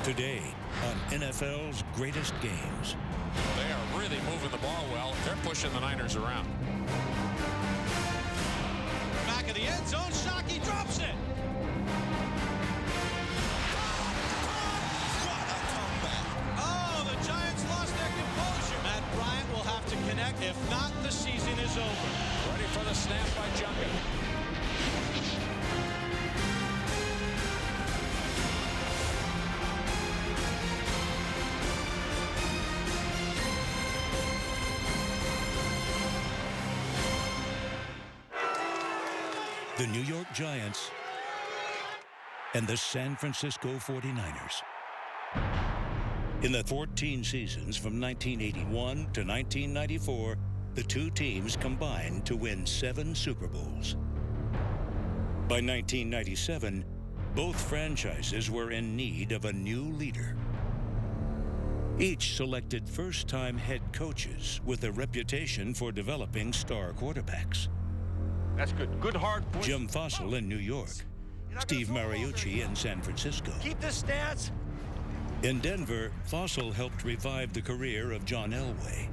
Today on NFL's greatest games. They are really moving the ball well. They're pushing the Niners around. Back of the end zone, Shockey drops it. What a comeback. Oh, the Giants lost their composure. Matt Bryant will have to connect. If not, the season is over. Ready for the snap by Junkin. The New York Giants and the San Francisco 49ers. In the 14 seasons from 1981 to 1994, the two teams combined to win 7 Super Bowls. By 1997, both franchises were in need of a new leader. Each selected first-time head coaches with a reputation for developing star quarterbacks. That's good. Good hard push. Jim Fossil in New York, Steve Mariucci in San Francisco. Keep this stance. In Denver, Fossil helped revive the career of John Elway.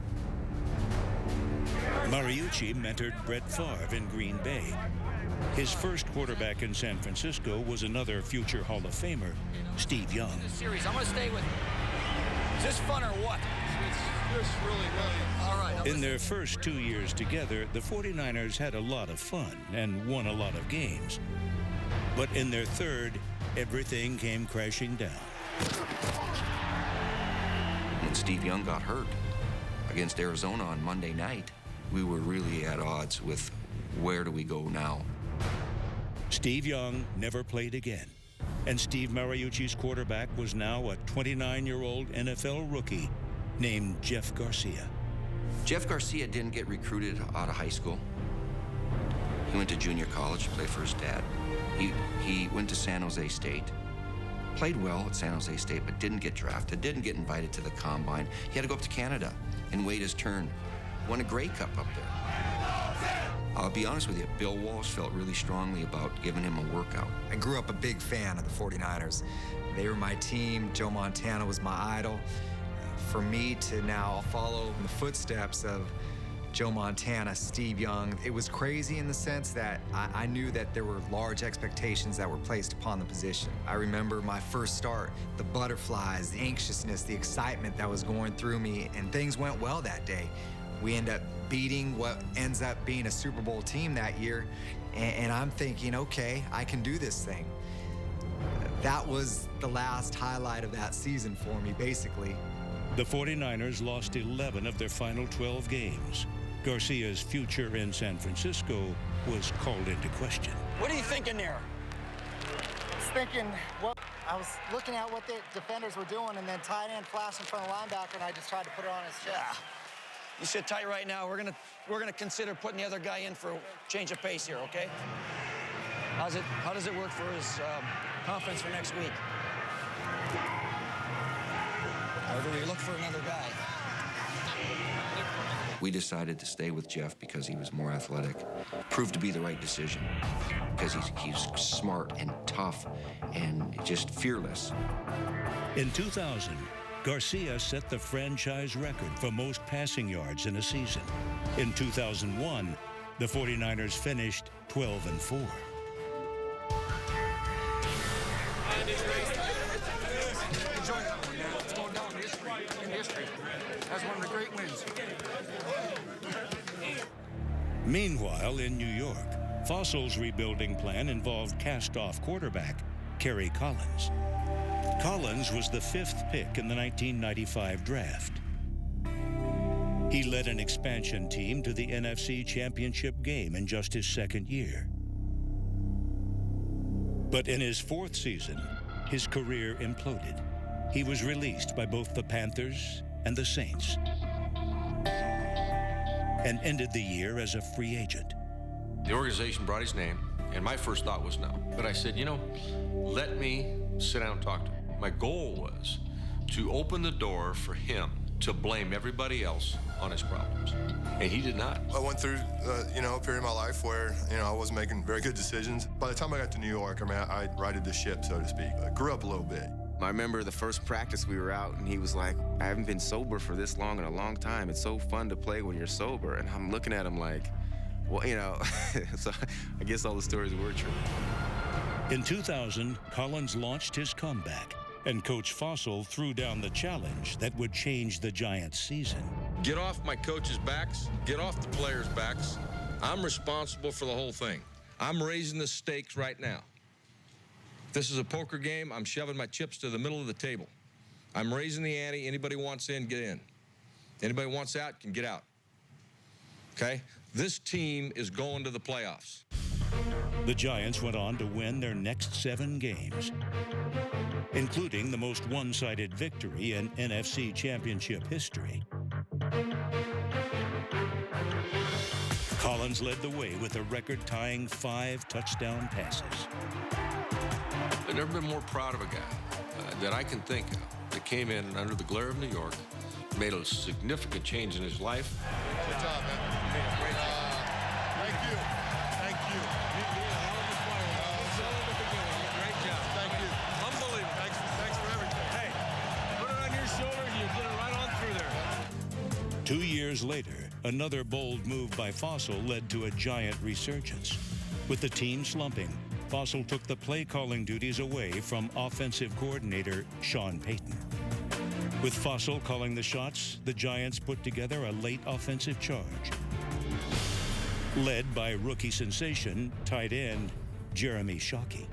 Mariucci mentored Brett Favre in Green Bay. His first quarterback in San Francisco was another future Hall of Famer, Steve Young. Series, I'm going to stay with. Is this fun or what? It's really all right. In their first 2 years together, the 49ers had a lot of fun and won a lot of games. But in their third, everything came crashing down. When Steve Young got hurt against Arizona on Monday night, we were really at odds with where do we go now. Steve Young never played again, and Steve Mariucci's quarterback was now a 29-year-old NFL rookie named Jeff Garcia. Jeff Garcia didn't get recruited out of high school. He went to junior college to play for his dad. He went to San Jose State, played well at San Jose State, but didn't get drafted, didn't get invited to the combine. He had to go up to Canada and wait his turn. Won a Grey Cup up there. I'll be honest with you, Bill Walsh felt really strongly about giving him a workout. I grew up a big fan of the 49ers. They were my team. Joe Montana was my idol. For me to now follow in the footsteps of Joe Montana, Steve Young, it was crazy in the sense that I knew that there were large expectations that were placed upon the position. I remember my first start, the butterflies, the anxiousness, the excitement that was going through me, and things went well that day. We end up beating what ends up being a Super Bowl team that year, and I'm thinking, okay, I can do this thing. That was the last highlight of that season for me, basically. The 49ers lost 11 of their final 12 games. Garcia's future in San Francisco was called into question. What are you thinking there? I was thinking, well, I was looking at what the defenders were doing, and then tight end flashed in front of linebacker, and I just tried to put it on his chest. Yeah. You sit tight right now. We're gonna consider putting the other guy in for a change of pace here, okay? How does it work for his confidence for next week? Or do we look for another guy? We decided to stay with Jeff because he was more athletic. Proved to be the right decision because he's smart and tough and just fearless. In 2000, Garcia set the franchise record for most passing yards in a season. In 2001, the 49ers finished 12-4. Enjoy that one, man. It's going down in history. That's one of the great wins. Meanwhile, in New York, Fossil's rebuilding plan involved cast-off quarterback Kerry Collins. Collins was the 5th pick in the 1995 draft. He led an expansion team to the NFC Championship game in just his second year. But in his 4th season, his career imploded. He was released by both the Panthers and the Saints and ended the year as a free agent. The organization brought his name, and my first thought was no. But I said, let me sit down and talk to him. My goal was to open the door for him to blame everybody else on his problems. And he did not. I went through, a period of my life where, I wasn't making very good decisions. By the time I got to New York, I righted the ship, so to speak. I grew up a little bit. I remember the first practice we were out, and he was like, I haven't been sober for this long in a long time. It's so fun to play when you're sober. And I'm looking at him like, well, so I guess all the stories were true. In 2000, Collins launched his comeback, and Coach Fossil threw down the challenge that would change the Giants' season. Get off my coach's backs. Get off the players' backs. I'm responsible for the whole thing. I'm raising the stakes right now. If this is a poker game, I'm shoving my chips to the middle of the table. I'm raising the ante. Anybody wants in, get in. Anybody wants out, can get out. Okay? This team is going to the playoffs. The Giants went on to win their next 7 games, including the most one-sided victory in NFC Championship history. Collins led the way with a record-tying 5 touchdown passes. I've never been more proud of a guy that I can think of that came in under the glare of New York, made a significant change in his life. Good job, man. Thank you. Thank you. Great job. Thank you. Unbelievable. Thanks for everything. Hey, put it on your shoulder and you get it right on through there. 2 years later, another bold move by Fossil led to a Giant resurgence. With the team slumping, Fossil took the play-calling duties away from offensive coordinator Sean Payton. With Fossil calling the shots, the Giants put together a late offensive charge, led by rookie sensation tight end Jeremy Shockey.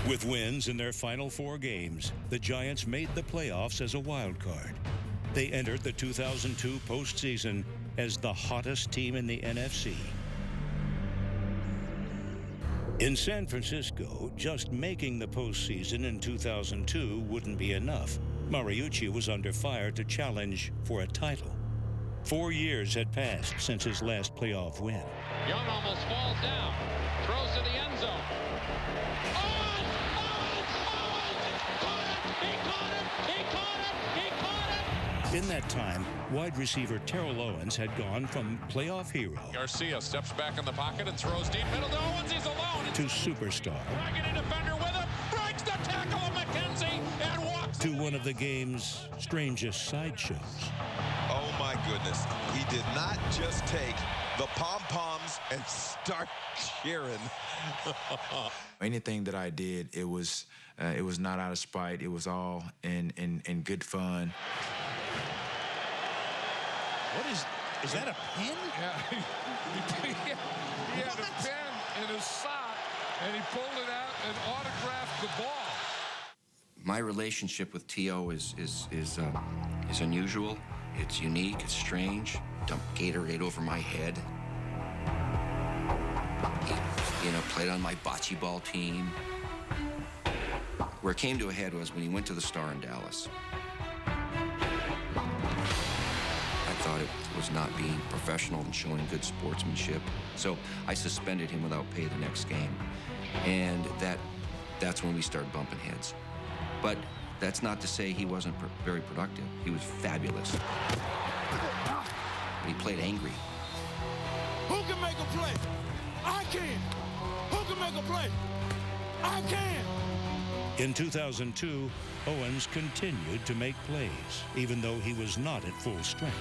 With wins in their final 4 games, the Giants made the playoffs as a wild card. They entered the 2002 postseason as the hottest team in the NFC. In San Francisco, just making the postseason in 2002 wouldn't be enough. Mariucci was under fire to challenge for a title. 4 years had passed since his last playoff win. Young almost falls down. Throws to the end zone. Owens! Caught it! He caught it! He caught it! He caught it! In that time, wide receiver Terrell Owens had gone from playoff hero Garcia steps back in the pocket and throws deep middle to Owens. He's alone. to superstar Dragging a defender with him. Breaks the tackle of McKenzie and walks. to one of the game's strangest sideshows. Oh my goodness. He did not just take the pom-poms and start cheering. Anything that I did, it was not out of spite. It was all in good fun. What is that a pin? Yeah. He had a pen in his sock, and he pulled it out and autographed the ball. My relationship with T.O. is unusual. It's unique. It's strange. Dumped Gatorade over my head. He, played on my bocce ball team. Where it came to a head was when he went to the Star in Dallas. I thought it was not being professional and showing good sportsmanship. So I suspended him without pay the next game. And that's when we started bumping heads. But that's not to say he wasn't very productive. He was fabulous. But he played angry. Who can make a play? I can. Who can make a play? I can. In 2002, Owens continued to make plays, even though he was not at full strength.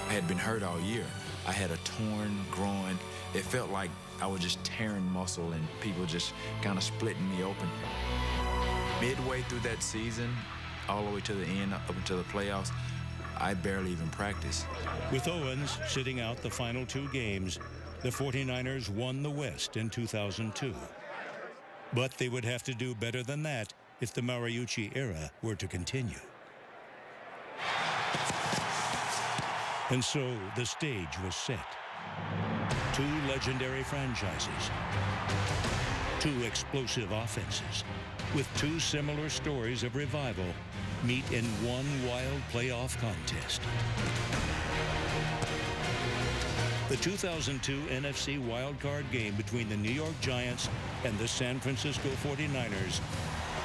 I had been hurt all year. I had a torn groin. It felt like I was just tearing muscle and people just kind of splitting me open. Midway through that season, all the way to the end, up until the playoffs, I barely even practiced. With Owens sitting out the final 2 games, the 49ers won the West in 2002. But they would have to do better than that if the Mariucci era were to continue. And so the stage was set. 2 legendary franchises, 2 explosive offenses, with 2 similar stories of revival meet in one wild playoff contest. The 2002 NFC wildcard game between the New York Giants and the San Francisco 49ers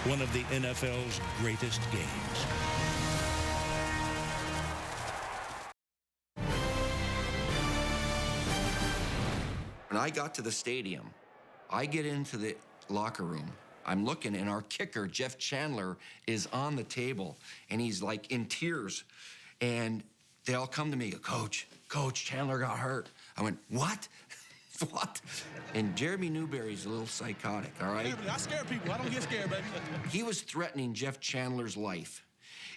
one of the NFL's greatest games. When I got to the stadium, I get into the locker room. I'm looking, and our kicker, Jeff Chandler, is on the table, and he's like in tears. And they all come to me, Coach, Chandler got hurt. I went, what? What? And Jeremy Newberry's a little psychotic, all right? I scare people. I don't get scared, baby. He was threatening Jeff Chandler's life.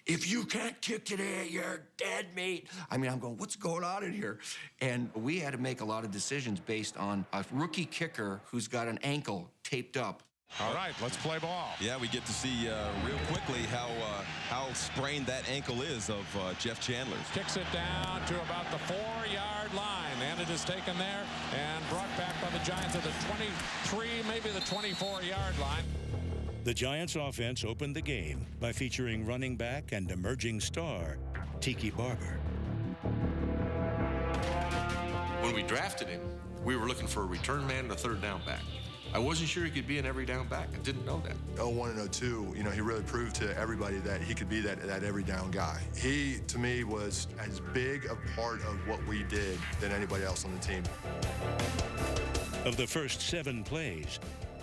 If you can't kick today, you're dead, mate. I mean, I'm going, what's going on in here? And we had to make a lot of decisions based on a rookie kicker who's got an ankle taped up. All right, let's play ball. Yeah, we get to see real quickly how sprained that ankle is of Jeff Chandler's. Kicks it down to about the 4-yard line, and it is taken there and brought back by the Giants at the 23, maybe the 24-yard line. The Giants offense opened the game by featuring running back and emerging star Tiki Barber. When we drafted him, we were looking for a return man and a third down back. I wasn't sure he could be an every down back. I didn't know that. 01 and 02, he really proved to everybody that he could be that every down guy. He, to me, was as big a part of what we did than anybody else on the team. Of the first 7 plays,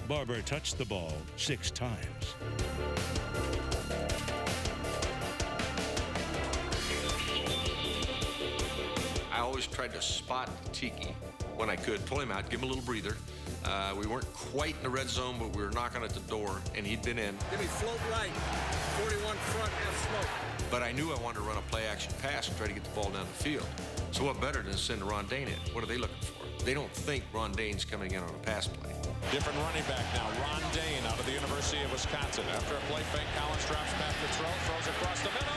Barber touched the ball 6 times. I always tried to spot Tiki when I could, pull him out, give him a little breather. We weren't quite in the red zone, but we were knocking at the door, and he'd been in. Give me float right, 41 front and smoke. But I knew I wanted to run a play-action pass and try to get the ball down the field. So what better than to send Ron Dane in? What are they looking for? They don't think Ron Dane's coming in on a pass play. Different running back now, Ron Dane out of the University of Wisconsin. After a play fake, Collins drops back to throw, throws across the middle,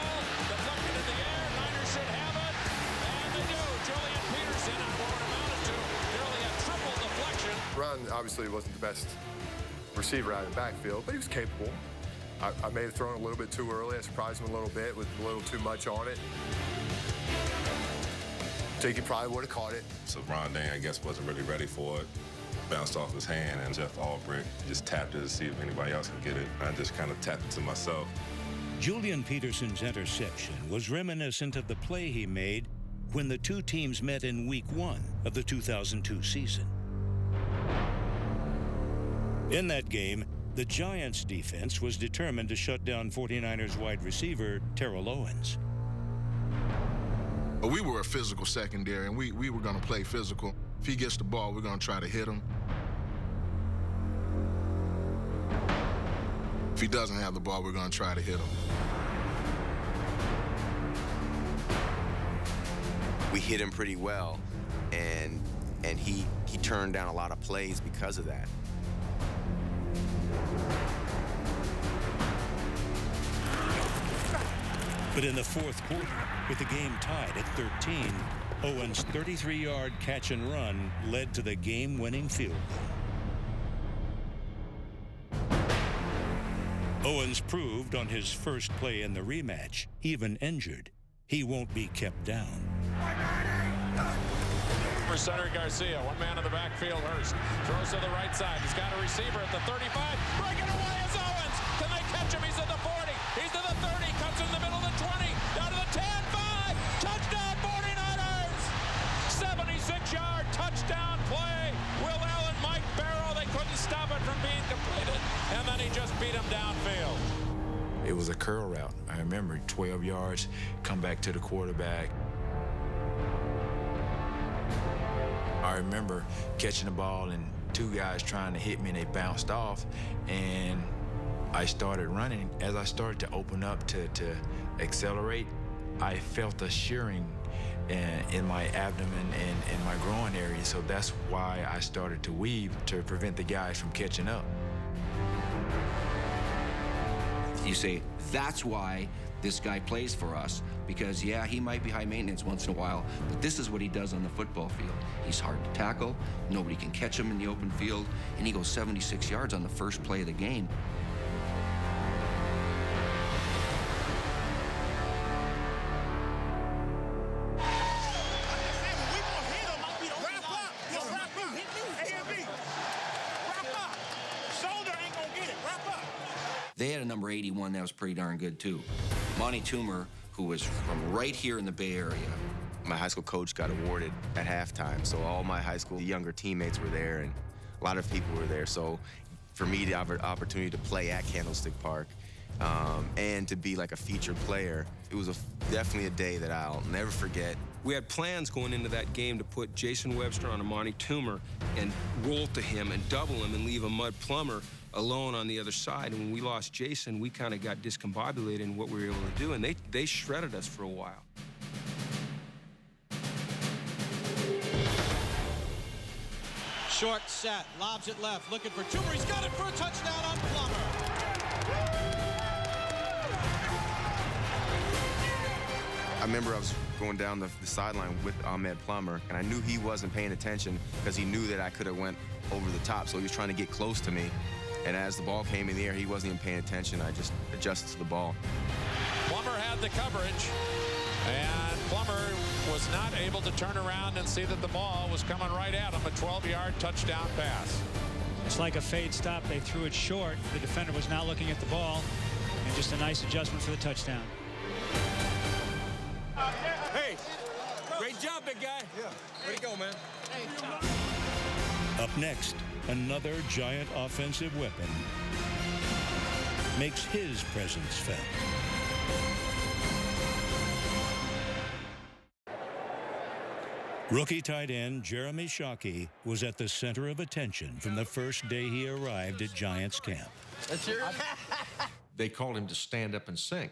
deflected in the air, Niners should have it, and they do. Julian Peterson on what amounted to nearly a triple deflection. Ron obviously wasn't the best receiver out of the backfield, but he was capable. I may have thrown a little bit too early. I surprised him a little bit with a little too much on it. Tiki probably would have caught it. So Ron Dane, I guess, wasn't really ready for it. Bounced off his hand, and Jeff Albrecht just tapped it to see if anybody else could get it. I just kind of tapped it to myself. Julian Peterson's interception was reminiscent of the play he made when the 2 teams met in Week 1 of the 2002 season. In that game, the Giants' defense was determined to shut down 49ers wide receiver Terrell Owens. We were a physical secondary, and we were going to play physical. If he gets the ball, we're going to try to hit him. If he doesn't have the ball, we're going to try to hit him. We hit him pretty well, and he turned down a lot of plays because of that. But in the 4th quarter, with the game tied at 13, Owens' 33-yard catch and run led to the game-winning field goal. Owens proved on his first play in the rematch, even injured, he won't be kept down. For center Garcia, one man in the backfield, Hurst. Throws to the right side. He's got a receiver at the 35. Breaking away is Owens. Can they catch him? He's at the 40. He's to the 30. Cuts in the middle of the 20. Down to the 10. 5. Touchdown 49ers. 76-yard touchdown play. Will Allen, Mike Barrow. They couldn't stop it from being completed. And then he just beat him downfield. It was a curl route. I remember 12 yards, come back to the quarterback. I remember catching the ball and 2 guys trying to hit me, and they bounced off, and I started running. As I started to open up to accelerate, I felt a shearing in my abdomen and in my groin area, so that's why I started to weave to prevent the guys from catching up. You say, that's why this guy plays for us, because yeah, he might be high maintenance once in a while, but this is what he does on the football field. He's hard to tackle, nobody can catch him in the open field, and he goes 76 yards on the first play of the game. They had a number 81 that was pretty darn good, too. Monty Toomer, who was from right here in the Bay Area. My high school coach got awarded at halftime, so all my high school younger teammates were there, and a lot of people were there. So for me, the opportunity to play at Candlestick Park and to be like a featured player, it was definitely a day that I'll never forget. We had plans going into that game to put Jason Webster on a Monty Toomer and roll to him and double him and leave a Mud Plummer alone on the other side. And when we lost Jason, we kind of got discombobulated in what we were able to do, and they shredded us for a while. Short set, lobs it left, looking for Toomer. He's got it for a touchdown on Plummer. I remember I was going down the sideline with Ahmed Plummer, and I knew he wasn't paying attention because he knew that I could have went over the top, so he was trying to get close to me. And as the ball came in the air, he wasn't even paying attention. I just adjusted to the ball. Plummer had the coverage, and Plummer was not able to turn around and see that the ball was coming right at him, a 12-yard touchdown pass. It's like a fade stop. They threw it short. The defender was not looking at the ball, and just a nice adjustment for the touchdown. Hey, great job, big guy. Yeah. Way to go, man. Up next, another Giant offensive weapon makes his presence felt. Rookie tight end Jeremy Shockey was at the center of attention from the first day he arrived at Giants camp. They called him to stand up and sing.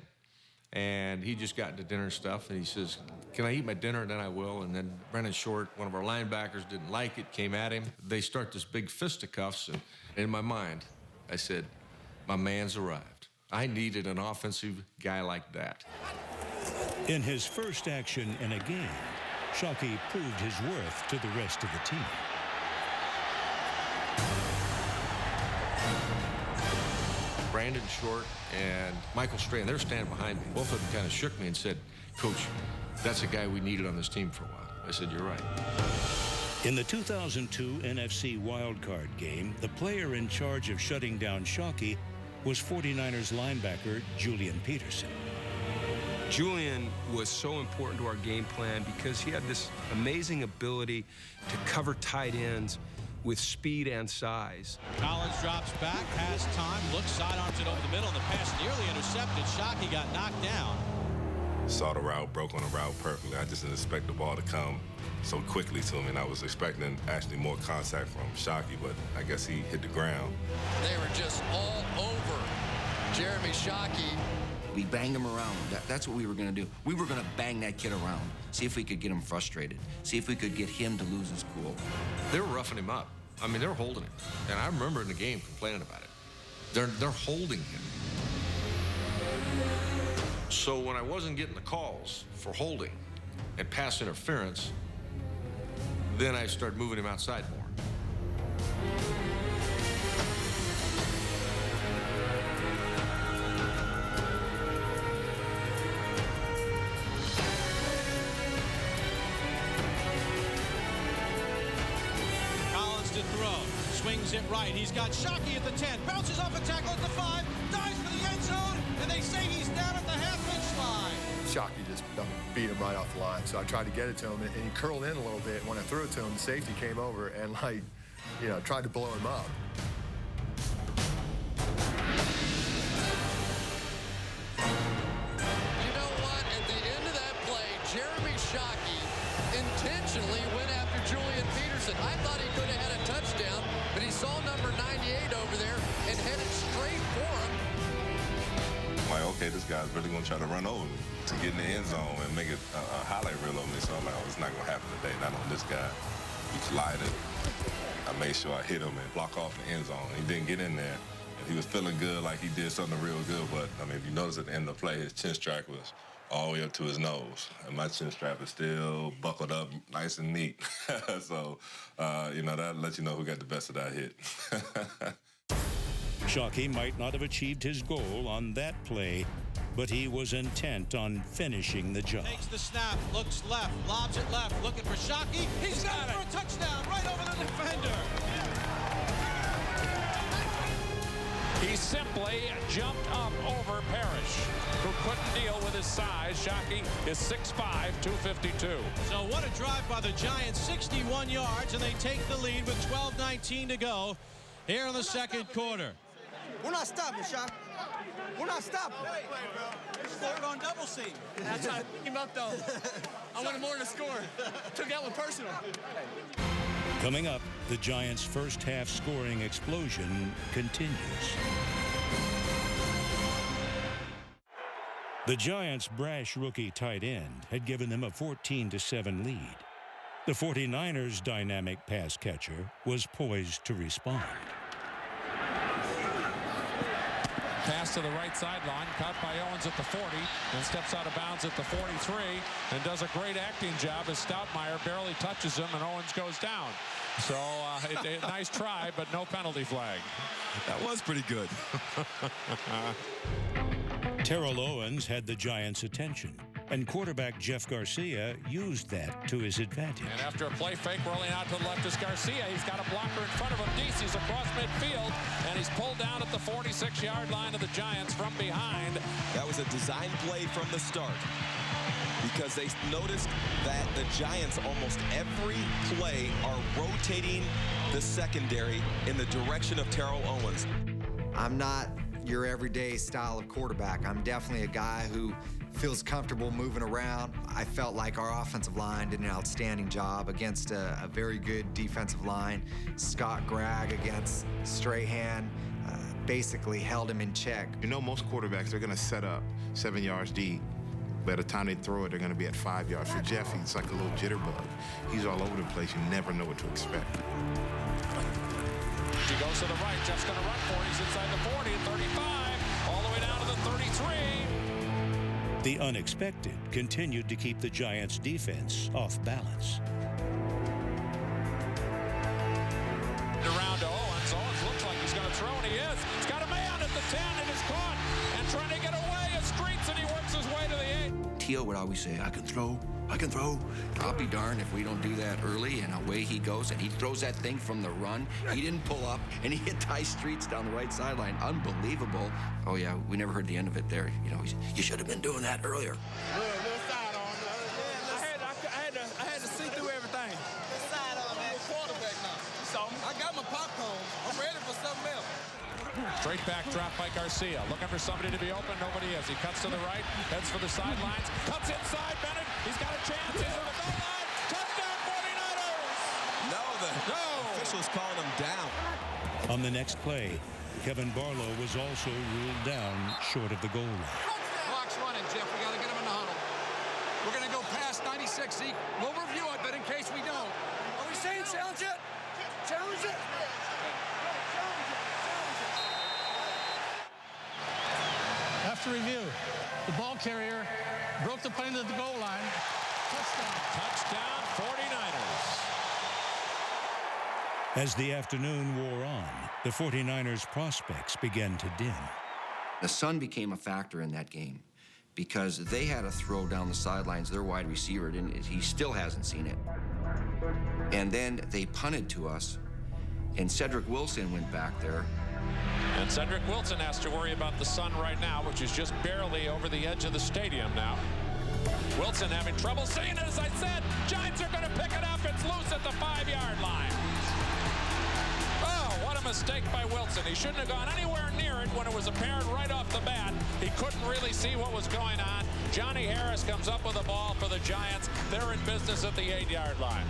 And he just got into dinner stuff, and he says, "Can I eat my dinner? Then I will." And then Brennan Short, one of our linebackers, didn't like it, came at him. They start this big fisticuffs, and in my mind, I said, my man's arrived. I needed an offensive guy like that. In his first action in a game, Shockey proved his worth to the rest of the team. Brandon Short and Michael Strahan, they're standing behind me. Both of them kind of shook me and said, "Coach, that's a guy we needed on this team for a while." I said, "You're right." In the 2002 NFC wildcard game, the player in charge of shutting down Shockey was 49ers linebacker Julian Peterson. Julian was so important to our game plan because he had this amazing ability to cover tight ends with speed and size. Collins drops back, has time, looks, sidearms it over the middle, and the pass nearly intercepted. Shockey got knocked down. Saw the route, broke on the route perfectly. I just didn't expect the ball to come so quickly to him, and I was expecting actually more contact from Shockey, but I guess he hit the ground. They were just all over Jeremy Shockey. We banged him around. That's what we were going to do. We were going to bang that kid around, see if we could get him frustrated, see if we could get him to lose his cool. They were roughing him up. I mean, they were holding him. And I remember in the game complaining about it. They're holding him. So when I wasn't getting the calls for holding and pass interference, then I started moving him outside more. Swings it right. He's got Shockey at the 10. Bounces off a tackle at the 5. Dives for the end zone. And they say he's down at the half-inch line. Shockey just beat him right off the line. So I tried to get it to him, and he curled in a little bit. When I threw it to him, the safety came over and, like, you know, tried to blow him up. You know what? At the end of that play, Jeremy Shockey intentionally went after Julian Peterson. I thought he could have had a touchdown, but he saw number 98 over there and headed straight for him. I'm like, okay, this guy's really going to try to run over me to get in the end zone and make it a highlight reel on me. So I'm like, oh, it's not going to happen today, not on this guy. He collided. I made sure I hit him and block off the end zone. He didn't get in there. And he was feeling good, like he did something real good. But, I mean, if you notice at the end of the play, his chin strap was all the way up to his nose. And my chin strap is still buckled up nice and neat. So, you know, that lets you know who got the best of that hit. Shockey might not have achieved his goal on that play, but he was intent on finishing the job. Takes the snap, looks left, lobs it left, looking for Shockey. He's got it for a touchdown right over the defender. He's simply jumped up over Parrish, who couldn't deal with his size. Shockey is 6'5", 252. So what a drive by the Giants, 61 yards, and they take the lead with 12:19 to go here in the second quarter. We're not stopping, Shock. We're not stopping. Scored on double C. That's how I picked him up, though. I wanted more to score. Took that one personal. Coming up, the Giants' first half scoring explosion continues. The Giants' brash rookie tight end had given them a 14-7 lead. The 49ers' dynamic pass catcher was poised to respond. Pass to the right sideline, caught by Owens at the 40, then steps out of bounds at the 43, and does a great acting job as Stoutmire barely touches him, and Owens goes down. So, a nice try, but no penalty flag. That was pretty good. Terrell Owens had the Giants' attention, and quarterback Jeff Garcia used that to his advantage. And after a play fake rolling out to the left is Garcia. He's got a blocker in front of him. Deasy's across midfield, and he's pulled down at the 46-yard line of the Giants from behind. That was a design play from the start, because they noticed that the Giants almost every play are rotating the secondary in the direction of Terrell Owens. I'm not your everyday style of quarterback. I'm definitely a guy who feels comfortable moving around. I felt like our offensive line did an outstanding job against a very good defensive line. Scott Gregg against Strahan basically held him in check. You know, most quarterbacks are going to set up 7 yards deep. By the time they throw it, they're going to be at 5 yards. For Jeff, he's like a little jitterbug. He's all over the place. You never know what to expect. He goes to the right. Jeff's going to run for it. He's inside the 40, 35, all the way down to the 33. The unexpected continued to keep the Giants' defense off balance. Around to Owens. Owens looks like he's going to throw, and he is. He's got a man at the 10, and is caught. And trying to get away is Streets, and he works his way to the 8. T.O. would always say, I can throw. I'll be darned if we don't do that early, and away he goes, and he throws that thing from the run. He didn't pull up, and he hit Ty Streets down the right sideline. Unbelievable. Oh, yeah, we never heard the end of it there. You know, you should have been doing that earlier. Little side arm. I had to see through everything. Side arm, man. Quarterback now. So I got my popcorn. I'm ready for something else. Straight back drop by Garcia. Looking for somebody to be open. Nobody is. He cuts to the right, heads for the sidelines, cuts inside. Bennett, he's got a chance. He's on the goal line. Touchdown, 49ers! No, the officials calling him down. On the next play, Kevin Barlow was also ruled down short of the goal line. Clock's running, Jeff. We got to get him in the huddle. We're going to go past 96, Zeke. We'll review it, but in case we don't. Are we saying challenge it? Challenge it? After review, the ball carrier broke the plane to the goal line. Touchdown, 49ers. As the afternoon wore on, the 49ers' prospects began to dim. The sun became a factor in that game because they had a throw down the sidelines. Their wide receiver didn't. He still hasn't seen it. And then they punted to us, and Cedric Wilson went back there. And Cedric Wilson has to worry about the sun right now, which is just barely over the edge of the stadium now. Wilson having trouble seeing it, as I said. Giants are going to pick it up. It's loose at the 5-yard line. Oh, what a mistake by Wilson. He shouldn't have gone anywhere near it when it was apparent right off the bat. He couldn't really see what was going on. Johnny Harris comes up with the ball for the Giants. They're in business at the 8-yard line.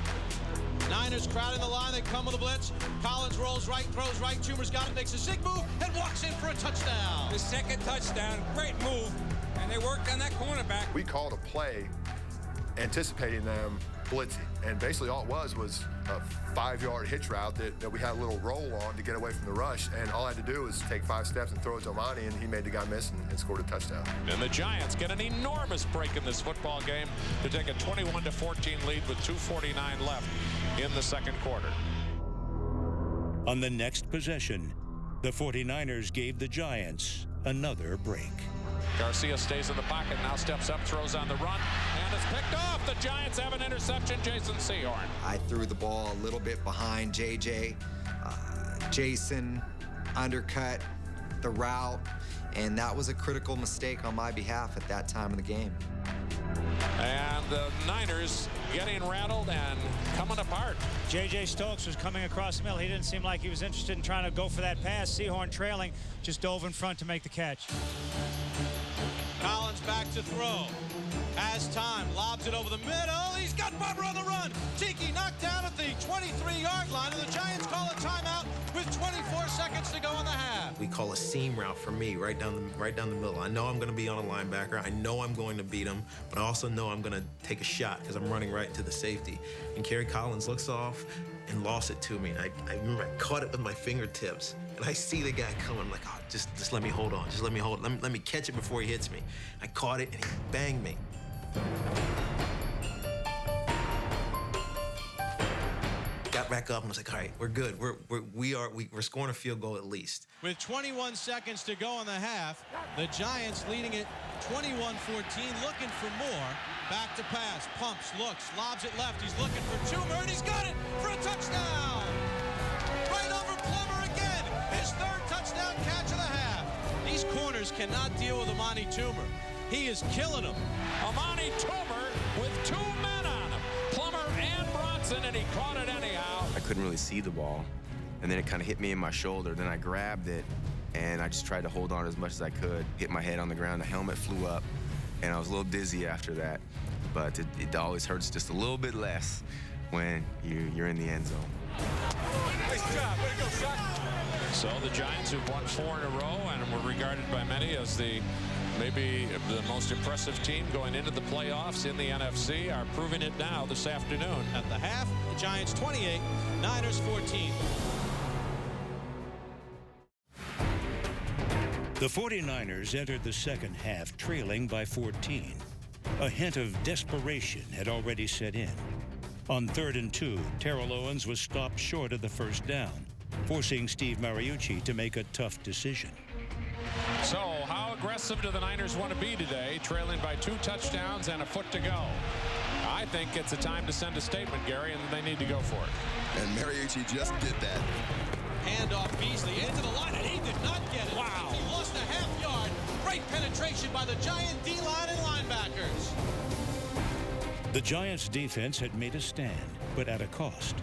Niners crowding the line. They come with a blitz. Collins rolls right, throws right. Toomer's got it, makes a sick move, and walks in for a touchdown. The second touchdown, great move, and they worked on that cornerback. We called a play anticipating them blitzing, and basically all it was a 5-yard hitch route that we had a little roll on to get away from the rush, and all I had to do was take 5 steps and throw it to Omani, and he made the guy miss and scored a touchdown. And the Giants get an enormous break in this football game to take a 21-14 lead with 2:49 left in the second quarter. On the next possession, the 49ers gave the Giants another break. Garcia stays in the pocket, now steps up, throws on the run, and it's picked off. The Giants have an interception. Jason Sehorn. I threw the ball a little bit behind JJ. Jason undercut the route, and that was a critical mistake on my behalf at that time of the game. And the Niners getting rattled and coming apart. J.J. Stokes was coming across the middle. He didn't seem like he was interested in trying to go for that pass. Seahorn trailing, just dove in front to make the catch. Collins back to throw. Has time, lobs it over the middle. He's got Barber on the run. Tiki knocked down at the 23-yard line, and the Giants call a timeout with 24 seconds to go in the half. We call a seam route for me, right down the middle. I know I'm going to be on a linebacker. I know I'm going to beat him, but I also know I'm going to take a shot because I'm running right to the safety. And Kerry Collins looks off and lost it to me. And I remember I caught it with my fingertips, and I see the guy coming. I'm like, oh, just let me hold on. Just let me hold. Let me catch it before he hits me. I caught it, and he banged me. Got back up and was like, all right, we're good. We're scoring a field goal at least. With 21 seconds to go in the half, the Giants leading it 21-14, looking for more. Back to pass, pumps, looks, lobs it left. He's looking for Toomer, and he's got it for a touchdown. Right over Plummer again. His third touchdown catch of the half. These corners cannot deal with Amani Toomer. He is killing them. Amani Toomer with 2 men on him. Plummer and Bronson, and he caught it anyhow. I couldn't really see the ball, and then it kind of hit me in my shoulder. Then I grabbed it, and I just tried to hold on as much as I could. Hit my head on the ground, the helmet flew up, and I was a little dizzy after that. But it always hurts just a little bit less when you're in the end zone. Nice job. Way to go, Chuck. So the Giants, who've won 4 in a row and were regarded by many as maybe the most impressive team going into the playoffs in the NFC, are proving it now this afternoon. At the half, the Giants 28, Niners 14. The 49ers entered the second half trailing by 14. A hint of desperation had already set in. On 3rd and 2, Terrell Owens was stopped short of the first down, forcing Steve Mariucci to make a tough decision. So how aggressive do the Niners want to be today, trailing by 2 touchdowns and a foot to go? I think it's a time to send a statement, Gary, and they need to go for it. And Mariucci just did that. Handoff Beasley into the line, and he did not get it. Wow. He lost a half yard. Great penetration by the Giant D-line and linebackers. The Giants' defense had made a stand, but at a cost.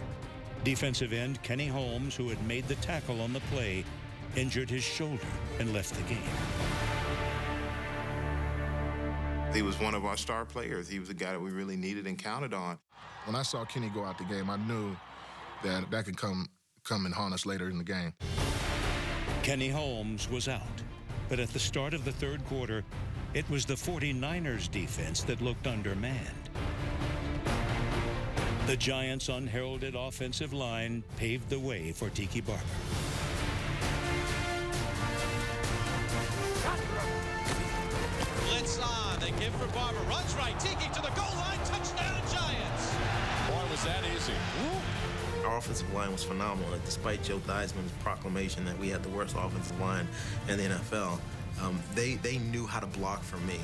Defensive end Kenny Holmes, who had made the tackle on the play, injured his shoulder and left the game. He was one of our star players. He was a guy that we really needed and counted on. When I saw Kenny go out the game, I knew that could come and haunt us later in the game. Kenny Holmes was out, but at the start of the third quarter, it was the 49ers defense that looked undermanned. The Giants' unheralded offensive line paved the way for Tiki Barber. Blitz on, they give for Barber, runs right, Tiki to the goal line, touchdown Giants. Boy, was that easy. Woo. Our offensive line was phenomenal. Despite Joe Theismann's proclamation that we had the worst offensive line in the NFL, they knew how to block for me.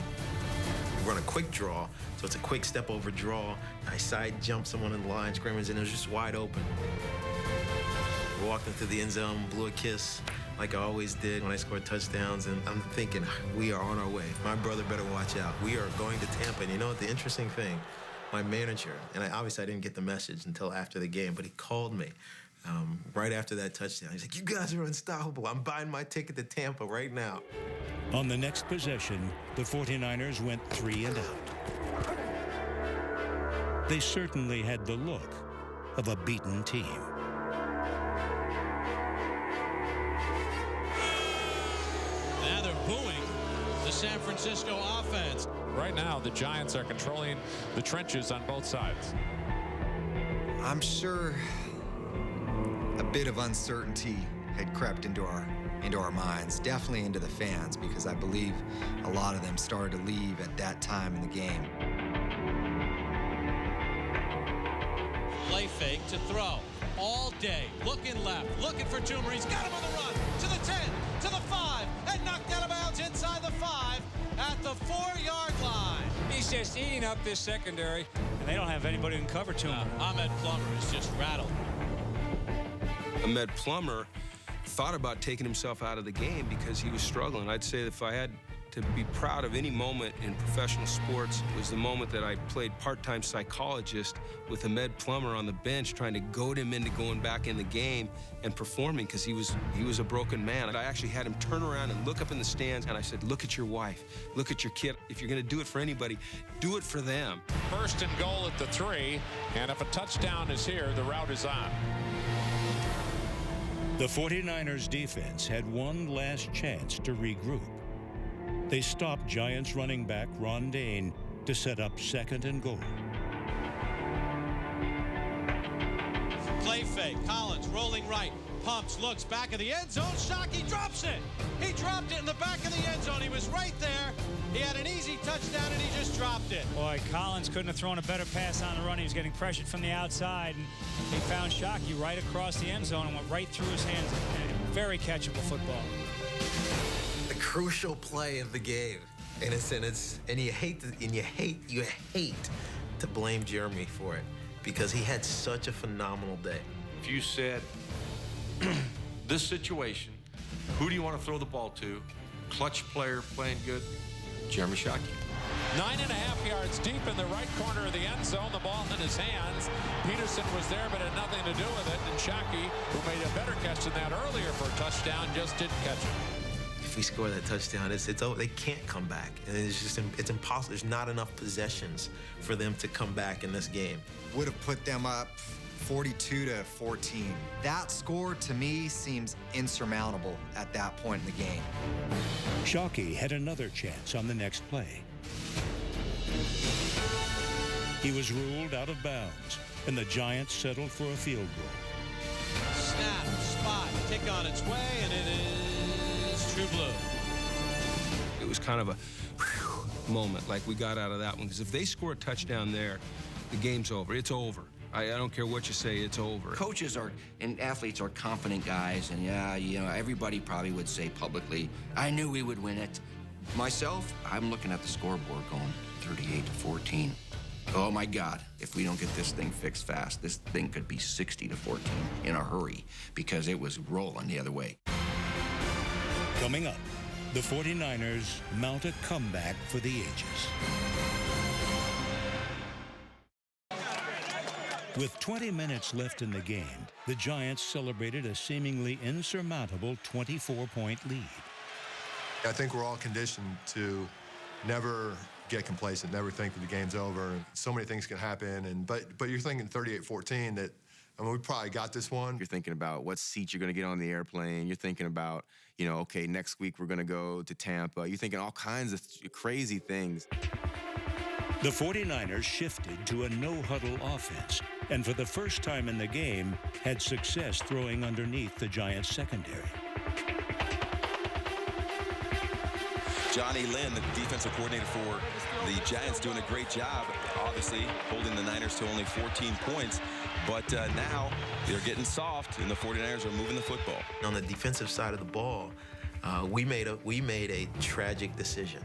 We run a quick draw, so it's a quick step over draw. I side jump someone in the line scrimmage, and it was just wide open. I walked into the end zone, blew a kiss like I always did when I scored touchdowns, and I'm thinking, we are on our way. My brother better watch out. We are going to Tampa, and you know what, the interesting thing, my manager, and obviously I didn't get the message until after the game, but he called me right after that touchdown. He's like, you guys are unstoppable. I'm buying my ticket to Tampa right now. On the next possession, the 49ers went 3 and out. They certainly had the look of a beaten team. Now they're booing the San Francisco offense. Right now, the Giants are controlling the trenches on both sides. I'm sure a bit of uncertainty had crept into our minds, definitely into the fans, because I believe a lot of them started to leave at that time in the game. Play fake to throw all day, looking left, looking for Toomer. He's got him on the run to the 10, to the 5, and knocked out of bounds inside the 5 at the 4-yard line. He's just eating up this secondary, and they don't have anybody who can cover Toomer. Ahmed Plummer is just rattled. Ahmed Plummer thought about taking himself out of the game because he was struggling. I'd say that if I had to be proud of any moment in professional sports, it was the moment that I played part-time psychologist with Ahmed Plummer on the bench, trying to goad him into going back in the game and performing, because he was a broken man. I actually had him turn around and look up in the stands, and I said, look at your wife, look at your kid. If you're going to do it for anybody, do it for them. First and goal at the 3, and if a touchdown is here, the route is on. The 49ers defense had one last chance to regroup. They stopped Giants running back Ron Dane to set up 2nd and goal. Play fake. Collins rolling right. Pumps, looks back of the end zone. Shockey drops it. He dropped it in the back of the end zone. He was right there. He had an easy touchdown, and he just dropped it. Boy, Collins couldn't have thrown a better pass on the run. He was getting pressured from the outside, and he found Shockey right across the end zone and went right through his hands. Very catchable football. The crucial play of the game, and you hate to blame Jeremy for it, because he had such a phenomenal day. If you said, this situation, who do you want to throw the ball to? Clutch player playing good, Jeremy Shockey. 9.5 yards deep in the right corner of the end zone, the ball in his hands. Peterson was there but had nothing to do with it, and Shockey, who made a better catch than that earlier for a touchdown, just didn't catch it. If we score that touchdown, it's over. They can't come back, and it's impossible. There's not enough possessions for them to come back in this game. Would have put them up 42-14. That score, to me, seems insurmountable at that point in the game. Shockey had another chance on the next play. He was ruled out of bounds, and the Giants settled for a field goal. Snap, spot, tick on its way, and it is true blue. It was kind of a moment, like we got out of that one, because if they score a touchdown there, the game's over. It's over. I don't care what you say, it's over. Coaches and athletes are confident guys, and everybody probably would say publicly, I knew we would win it. Myself, I'm looking at the scoreboard going 38-14. Oh my God, if we don't get this thing fixed fast, this thing could be 60-14 in a hurry, because it was rolling the other way. Coming up, the 49ers mount a comeback for the ages. With 20 minutes left in the game, the Giants celebrated a seemingly insurmountable 24-point lead. I think we're all conditioned to never get complacent, never think that the game's over. So many things can happen, but you're thinking 38-14 that, we probably got this one. You're thinking about what seat you're going to get on the airplane. You're thinking about, okay, next week we're going to go to Tampa. You're thinking all kinds of crazy things. The 49ers shifted to a no-huddle offense, and for the first time in the game, had success throwing underneath the Giants' secondary. Johnny Lynn, the defensive coordinator for the Giants, doing a great job, obviously, holding the Niners to only 14 points. But now they're getting soft, and the 49ers are moving the football. On the defensive side of the ball, we made a tragic decision.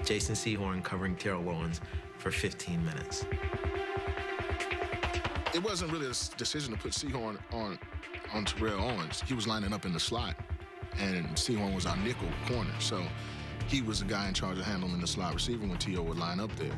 Jason Sehorn covering Terrell Owens for 15 minutes. It wasn't really a decision to put Sehorn on Terrell Owens. He was lining up in the slot, and Sehorn was our nickel corner. So he was the guy in charge of handling the slot receiver when T.O. would line up there.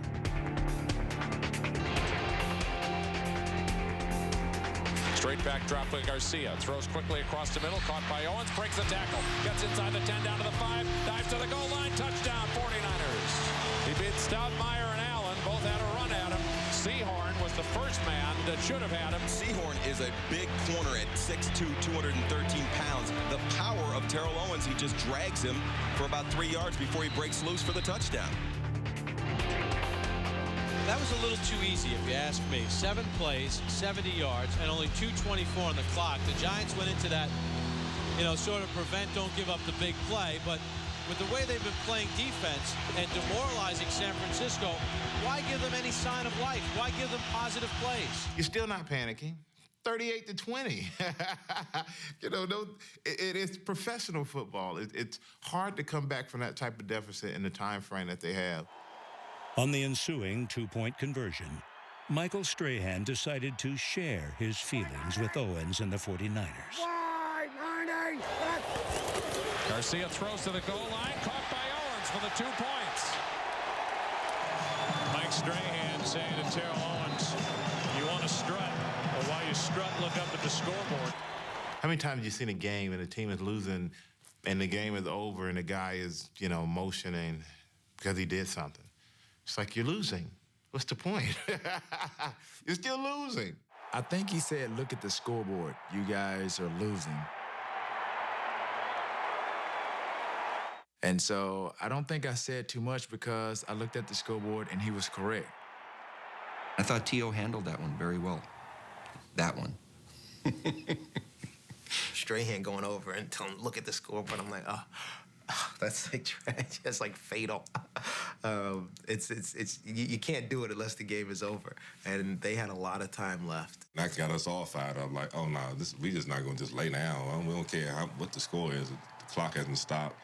Straight back drop by Garcia. Throws quickly across the middle. Caught by Owens. Breaks the tackle. Gets inside the 10, down to the 5. Dives to the goal line. Touchdown, 49ers. He beat Stoudemire and Allen. Both had a run at him. Sehorn was the first man that should have had him. Sehorn is a big corner at 6'2", 213 pounds. The power of Terrell Owens, he just drags him for about 3 yards before he breaks loose for the touchdown. That was a little too easy, if you ask me. 7 plays, 70 yards, and only 2:24 on the clock. The Giants went into that, sort of prevent, don't give up the big play. But with the way they've been playing defense and demoralizing San Francisco, why give them any sign of life? Why give them positive plays? You're still not panicking. 38-20. It's professional football. It's hard to come back from that type of deficit in the time frame that they have. On the ensuing 2-point conversion, Michael Strahan decided to share his feelings with Owens and the 49ers. Why, 90? Garcia throws to the goal line, caught by Owens for the 2 points. Mike Strahan saying to Terrell Owens, you want to strut, or while you strut, look up at the scoreboard. How many times have you seen a game and the team is losing and the game is over and the guy is, motioning because he did something? It's like, you're losing. What's the point? You're still losing. I think he said, look at the scoreboard. You guys are losing. And so I don't think I said too much because I looked at the scoreboard and he was correct. I thought T.O. handled that one very well. That one. Strahan going over and telling him, look at the scoreboard. I'm like, oh, that's like trash. That's like fatal. You can't do it unless the game is over. And they had a lot of time left. That got us all fired up. Like, oh no, we just not gonna just lay down. We don't care what the score is. The clock hasn't stopped.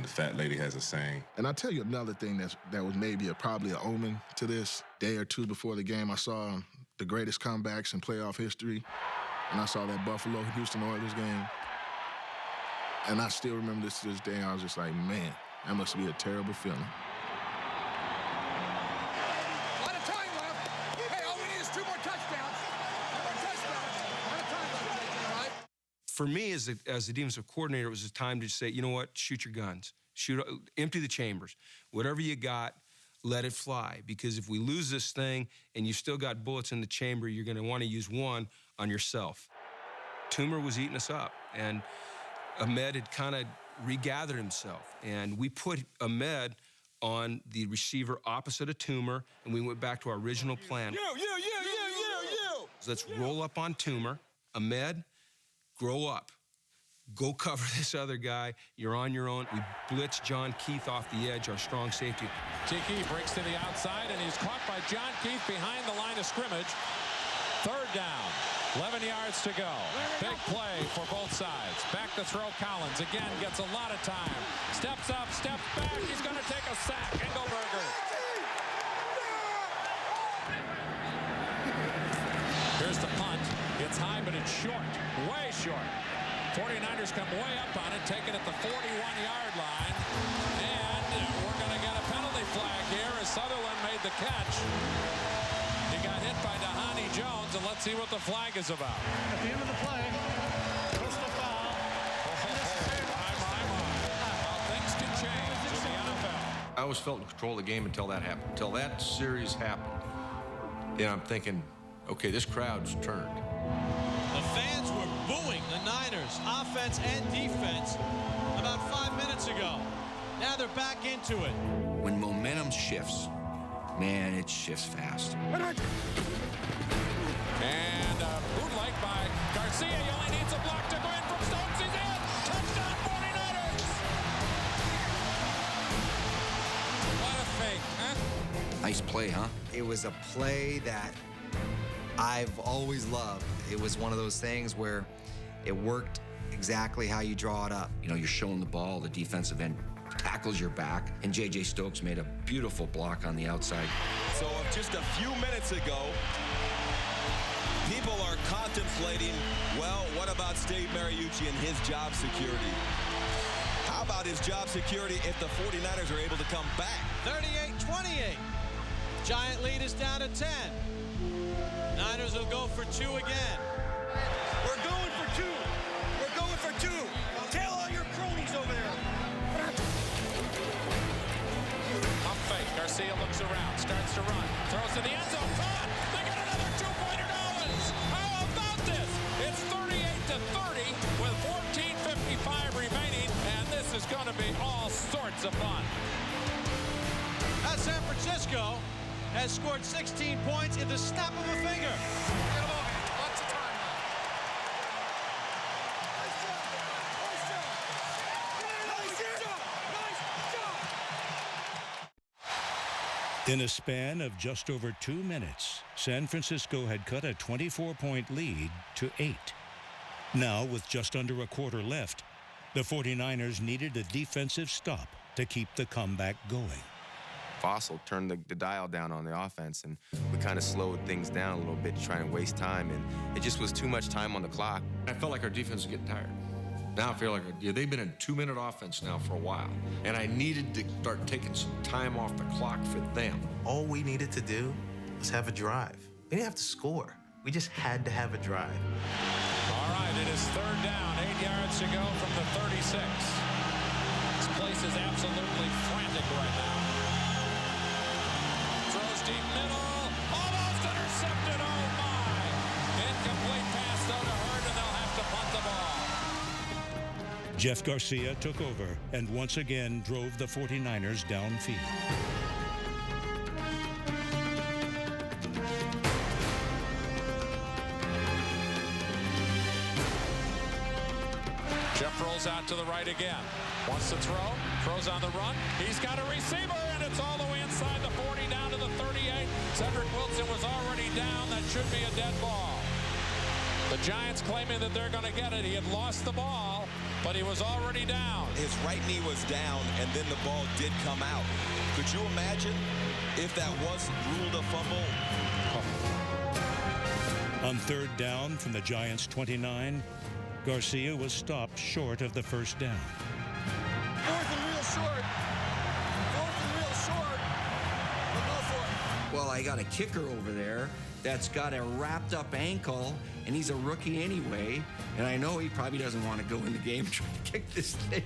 The fat lady hasn't sang. And I'll tell you another thing that was maybe probably an omen to this. Day or two before the game, I saw the greatest comebacks in playoff history. And I saw that Buffalo-Houston Oilers game. And I still remember this to this day. I was just like, man, that must be a terrible feeling. A lot of time left. Hey, all we need is 2 more touchdowns. 2 more touchdowns. A lot of time left, all right? For me, as the defensive coordinator, it was a time to say, you know what, shoot your guns. Empty the chambers. Whatever you got, let it fly. Because if we lose this thing and you've still got bullets in the chamber, you're going to want to use one on yourself. Toomer was eating us up, and Ahmed had kind of regathered himself. And we put Ahmed on the receiver opposite of Toomer, and we went back to our original plan. So let's roll up on Toomer. Ahmed, grow up. Go cover this other guy. You're on your own. We blitz John Keith off the edge, our strong safety. Tiki breaks to the outside, and he's caught by John Keith behind the line of scrimmage. 3rd down, 11 yards to go. Big play for both sides. Back to throw Collins. Again, gets a lot of time. Steps up, steps back. He's going to take a sack. Engelberger. Here's the punt. It's high, but it's short. Way short. 49ers come way up on it, take it at the 41-yard line. And we're going to get a penalty flag here as Sutherland made the catch. He got hit by Dhani Jones, and let's see what the flag is about. At the end of the play, personal foul. How things can change in the NFL. I always felt in control of the game until that happened. Until that series happened. And I'm thinking, okay, this crowd's turned. The fans were booing the Niners, offense and defense, about 5 minutes ago. Now they're back into it. When momentum shifts, man, it shifts fast. And bootleg by Garcia. He only needs a block to go in from Stokes. He's in. Touchdown 49ers. What a fake, huh? Nice play, huh? It was a play that I've always loved. It was one of those things where it worked exactly how you draw it up. You're showing the ball, the defensive end tackles your back, and J.J. Stokes made a beautiful block on the outside. So just a few minutes ago, people are contemplating, well, what about Steve Mariucci and his job security? How about his job security if the 49ers are able to come back? 38-28. Giant lead is down to 10. Niners will go for 2 again. We're going for 2. We're going for 2. Tell all your cronies over there. Pump fake. Garcia looks around, starts to run, throws to the end zone. Caught. They got another 2-pointer to Owens. How about this? It's 38-30 with 14:55 remaining, and this is going to be all sorts of fun. As San Francisco has scored 16 points in the snap of a finger. Lots of time In a span of just over 2 minutes, San Francisco had cut a 24-point lead to 8. Now, with just under a quarter left, the 49ers needed a defensive stop to keep the comeback going. Fossil turned the dial down on the offense, and we kind of slowed things down a little bit, trying to waste time, and it just was too much time on the clock. I felt like our defense was getting tired. Now I feel like they've been in 2-minute offense now for a while, and I needed to start taking some time off the clock for them. All we needed to do was have a drive. We didn't have to score. We just had to have a drive. All right, it is 3rd down, 8 yards to go from the 36. This place is absolutely frantic right now. Throws deep middle, almost intercepted, oh my! Incomplete pass though to Hurd, and they'll have to punt the ball. Jeff Garcia took over and once again drove the 49ers downfield. Jeff rolls out to the right again. Wants to throw, throws on the run. He's got a receiver, and it's all the way inside the 40, down to the 38. Cedric Wilson was already down. That should be a dead ball. The Giants claiming that they're going to get it. He had lost the ball, but he was already down. His right knee was down, and then the ball did come out. Could you imagine if that was ruled a fumble? On 3rd down from the Giants' 29, Garcia was stopped short of the first down. 4th and real short. 4th and real short. We'll go for it. Well, I got a kicker over there that's got a wrapped up ankle, and he's a rookie anyway, and I know he probably doesn't want to go in the game trying to kick this thing.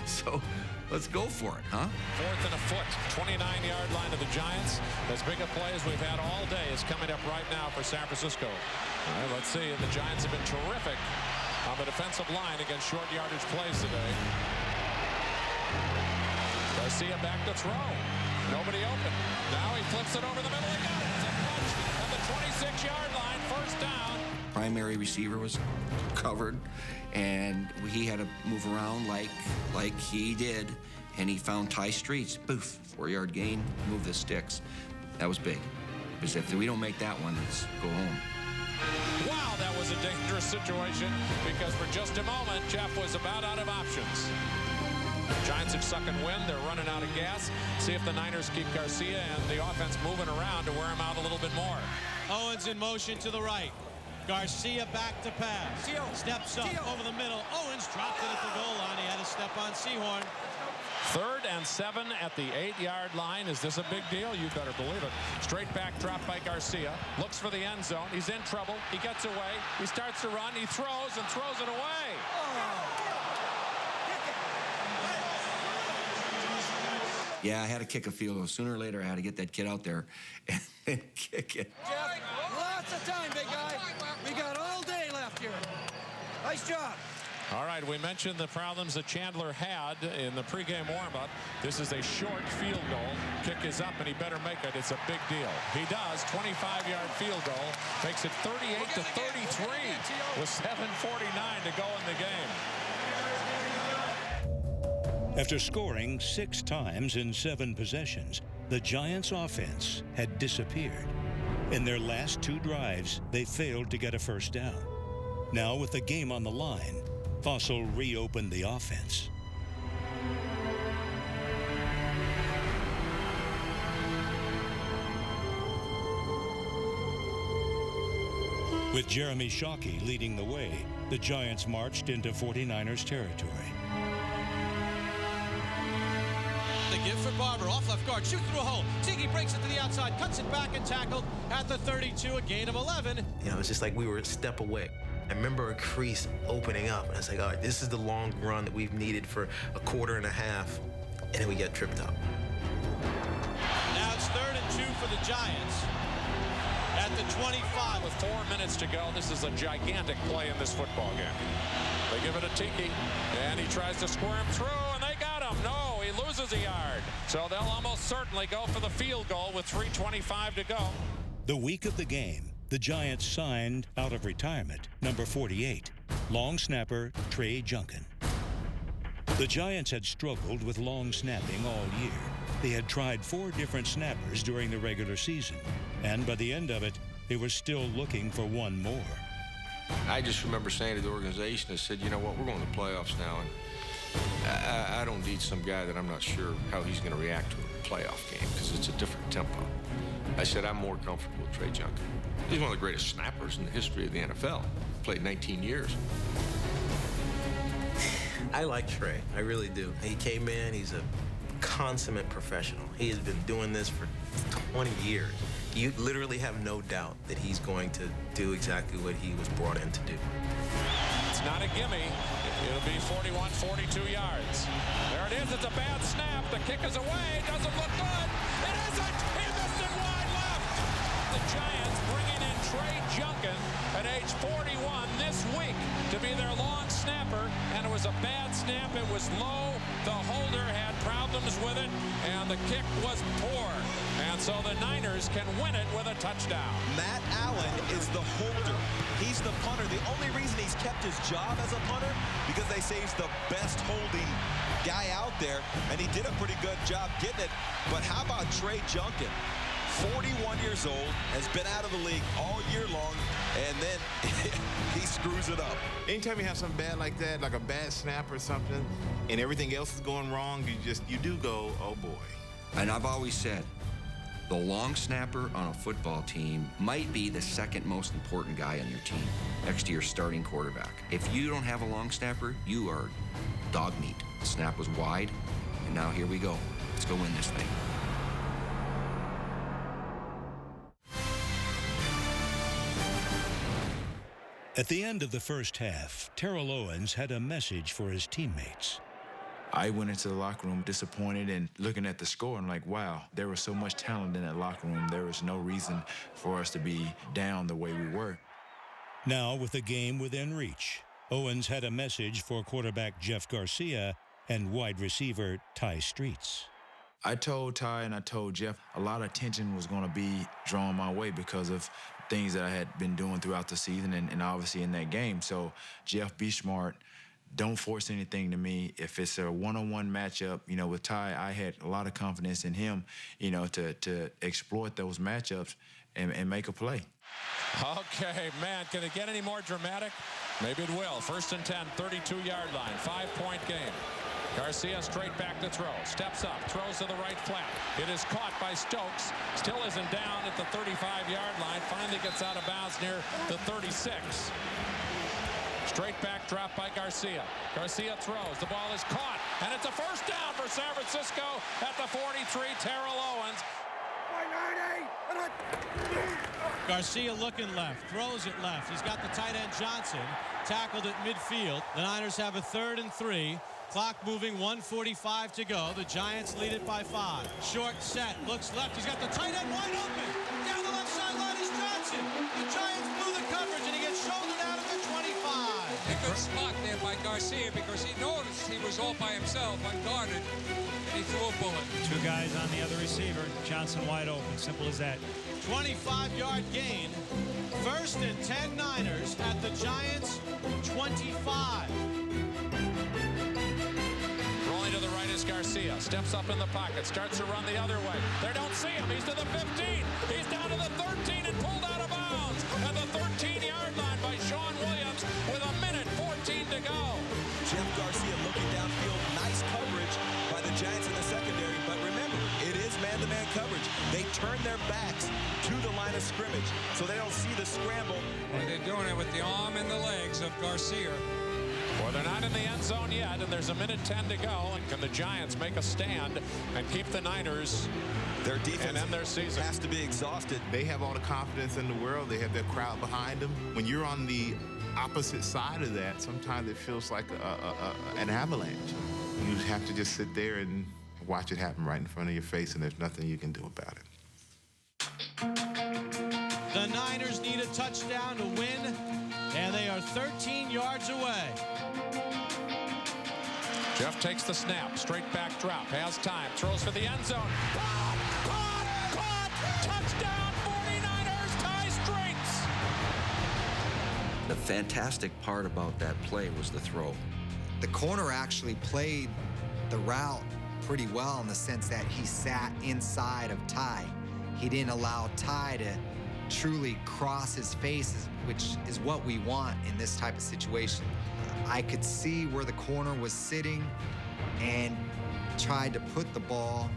So let's go for it, huh? 4th and a foot, 29-yard line of the Giants. As big a play as we've had all day is coming up right now for San Francisco. All right, let's see. The Giants have been terrific on the defensive line against short yardage plays today. Garcia back to throw. Nobody open. Now he flips it over the middle. He got it. It's a catch at the 26-yard line. 1st down. Primary receiver was covered, and he had to move around like he did, and he found Ty Streets. Boof, 4-yard gain, move the sticks. That was big, because if we don't make that one, let's go home. Wow, that was a dangerous situation, because for just a moment, Jeff was about out of options. Giants are sucking wind. They're running out of gas. See if the Niners keep Garcia and the offense moving around to wear him out a little bit more. Owens in motion to the right. Garcia back to pass. Steps up over the middle. Owens dropped it at the goal line. He had to step on Sehorn. 3rd and 7 at the 8-yard line. Is this a big deal? You better believe it. Straight back drop by Garcia. Looks for the end zone. He's in trouble. He gets away. He starts to run. He throws and throws it away. Yeah, I had to kick a field goal. Sooner or later, I had to get that kid out there and kick it. Jeff, lots of time, big guy. We got all day left here. Nice job. All right, we mentioned the problems that Chandler had in the pregame warm-up. This is a short field goal. Kick is up, and he better make it. It's a big deal. He does. 25-yard field goal. Makes it 38-33 with 7:49 to go in the game. After scoring 6 times in 7 possessions, the Giants' offense had disappeared. In their last 2 drives, they failed to get a first down. Now, with the game on the line, Fossil reopened the offense. With Jeremy Shockey leading the way, the Giants marched into 49ers territory. The give for Barber, off left guard, shoot through a hole. Ziggy breaks it to the outside, cuts it back and tackled at the 32, a gain of 11. You know, it's just like we were a step away. I remember a crease opening up, and I was like, all right, this is the long run that we've needed for a quarter and a half, and then we got tripped up. Now it's 3rd and 2 for the Giants at the 25. With 4 minutes to go, this is a gigantic play in this football game. They give it a Tiki, and he tries to squirm through, and they got him. No, he loses a yard. So they'll almost certainly go for the field goal with 3:25 to go. The week of the game, the Giants signed, out of retirement, number 48, long snapper Trey Junkin. The Giants had struggled with long snapping all year. They had tried 4 different snappers during the regular season, and by the end of it, they were still looking for one more. I just remember saying to the organization, I said, you know what, we're going to the playoffs now, and I don't need some guy that I'm not sure how he's going to react to a playoff game, because it's a different tempo. I said, I'm more comfortable with Trey Junkin. He's one of the greatest snappers in the history of the NFL. Played 19 years. I like Trey. I really do. He came in. He's a consummate professional. He has been doing this for 20 years. You literally have no doubt that he's going to do exactly what he was brought in to do. It's not a gimme. It'll be 41, 42 yards. There it is. It's a bad snap. The kick is away. Doesn't look good. It isn't. He missed it wide left. The Giants bringing in Trey Junkin at age 41 this week to be their long snapper, and it was a bad snap. It was low. The holder had problems with it, and the kick was poor. And so the Niners can win it with a touchdown. Matt Allen is the holder. He's the punter. The only reason he's kept his job as a punter because they say he's the best holding guy out there, and he did a pretty good job getting it. But how about Trey Junkin? 41 years old, has been out of the league all year long, and then he screws it up. Anytime you have something bad like that, like a bad snap or something, and everything else is going wrong, you do go, oh boy. And I've always said, the long snapper on a football team might be the second most important guy on your team, next to your starting quarterback. If you don't have a long snapper, you are dog meat. The snap was wide, and now here we go. Let's go win this thing. At the end of the first half, Terrell Owens had a message for his teammates. I went into the locker room disappointed and looking at the score and like, wow, there was so much talent in that locker room. There was no reason for us to be down the way we were. Now, with the game within reach, Owens had a message for quarterback Jeff Garcia and wide receiver Ty Streets. I told Ty and I told Jeff a lot of attention was going to be drawn my way because of things that I had been doing throughout the season and obviously in that game. So, Jeff, be smart. Don't force anything to me. If it's a one-on-one matchup, with Ty, I had a lot of confidence in him, to exploit those matchups and make a play. Okay, man, can it get any more dramatic? Maybe it will. 1st and 10, 32-yard line, 5-point game. Garcia straight back to throw. Steps up, throws to the right flat. It is caught by Stokes. Still isn't down at the 35-yard line. Finally gets out of bounds near the 36. Straight back drop by Garcia. Garcia throws. The ball is caught. And it's a first down for San Francisco at the 43. Terrell Owens. Garcia looking left, throws it left. He's got the tight end Johnson tackled at midfield. The Niners have a 3rd and 3. Clock moving, 1:45 to go. The Giants lead it by 5. Short set, looks left. He's got the tight end wide open. Down the left sideline is Johnson. The Giants blew the coverage, and he gets shouldered out at the 25. A good spot there by Garcia because he noticed he was all by himself, unguarded, and he threw a bullet. 2 guys on the other receiver. Johnson wide open. Simple as that. 25-yard gain. 1st and 10 Niners at the Giants' 25. To the right is Garcia. Steps up in the pocket. Starts to run the other way. They don't see him. He's to the 15. He's down to the 13 and pulled out of bounds at the 13-yard line by Sean Williams with 1:14 to go. Jeff Garcia looking downfield. Nice coverage by the Giants in the secondary. But remember, it is man-to-man coverage. They turn their backs to the line of scrimmage, so they don't see the scramble. And they're doing it with the arm and the legs of Garcia. Well, they're not in the end zone yet, and there's 1:10 to go. And can the Giants make a stand and keep the Niners their defense and end their season? Has to be exhausted. They have all the confidence in the world. They have their crowd behind them. When you're on the opposite side of that, sometimes it feels like an avalanche. You have to just sit there and watch it happen right in front of your face, and there's nothing you can do about it. The Niners need a touchdown to win, and they are 13 yards away. Jeff takes the snap. Straight back drop. Has time. Throws for the end zone. Caught! Touchdown 49ers. Ty Streets. The fantastic part about that play was the throw. The corner actually played the route pretty well in the sense that he sat inside of Ty. He didn't allow Ty to truly cross his face, which is what we want in this type of situation. I could see where the corner was sitting and tried to put the ball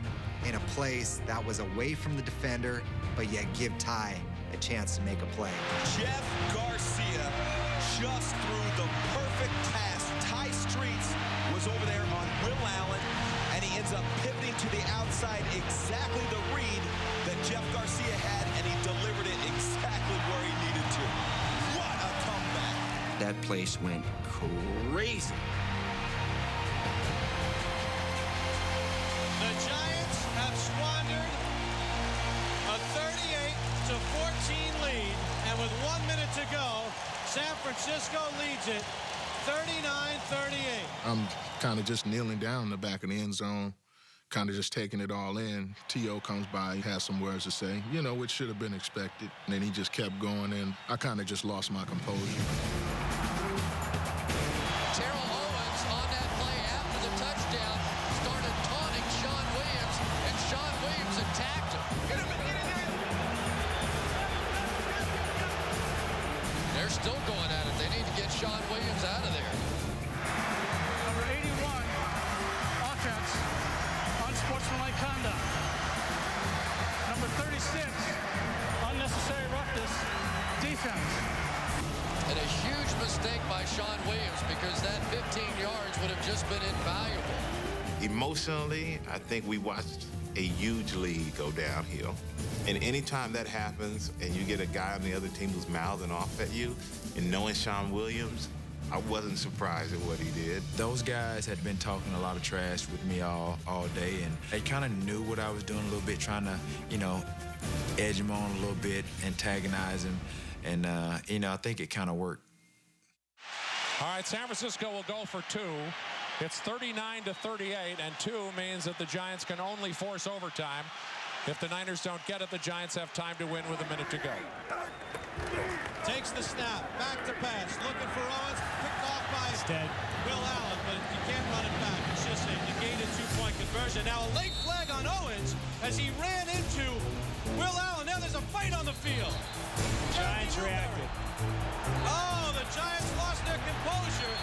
in a place that was away from the defender, but yet give Ty a chance to make a play. Jeff Garcia just threw the perfect pass. Ty Streets was over there on Will Allen, and he ends up pivoting to the outside, exactly the read that Jeff Garcia had, and he delivered it exactly where he needed to. What a comeback. That place went crazy. The Giants have squandered a 38-14 lead, and with 1 minute to go, San Francisco leads it 39-38. I'm kind of just kneeling down in the back of the end zone, kind of just taking it all in. T.O. comes by, has some words to say, you know, which should have been expected. And then he just kept going, and I kind of just lost my composure. Terrell Owens on that play after the touchdown started taunting Sean Williams, and Sean Williams attacked him. Get him, get him, get him. They're still going at it. They need to get Sean Williams out of there. Number 81, offense, unsportsmanlike conduct. Number 36, unnecessary roughness, defense. And a huge mistake by Sean Williams, because that 15 yards would have just been invaluable. Emotionally, I think we watched a huge lead go downhill. And anytime that happens and you get a guy on the other team who's mouthing off at you, and knowing Sean Williams, I wasn't surprised at what he did. Those guys had been talking a lot of trash with me all day, and they kind of knew what I was doing a little bit, trying to, you know, edge him on a little bit, antagonize him. And, you know, I think it kind of worked. All right, San Francisco will go for 2. It's 39-38, and 2 means that the Giants can only force overtime. If the Niners don't get it, the Giants have time to win with a minute to go. Takes the snap, back to pass, looking for Owens, picked off by Will Allen, but you can't run it back. It's just a negated 2-point conversion. Now a late flag on Owens as he ran into Will Allen. Now there's a fight on the field. Giants reacted. Oh, the Giants lost their composure.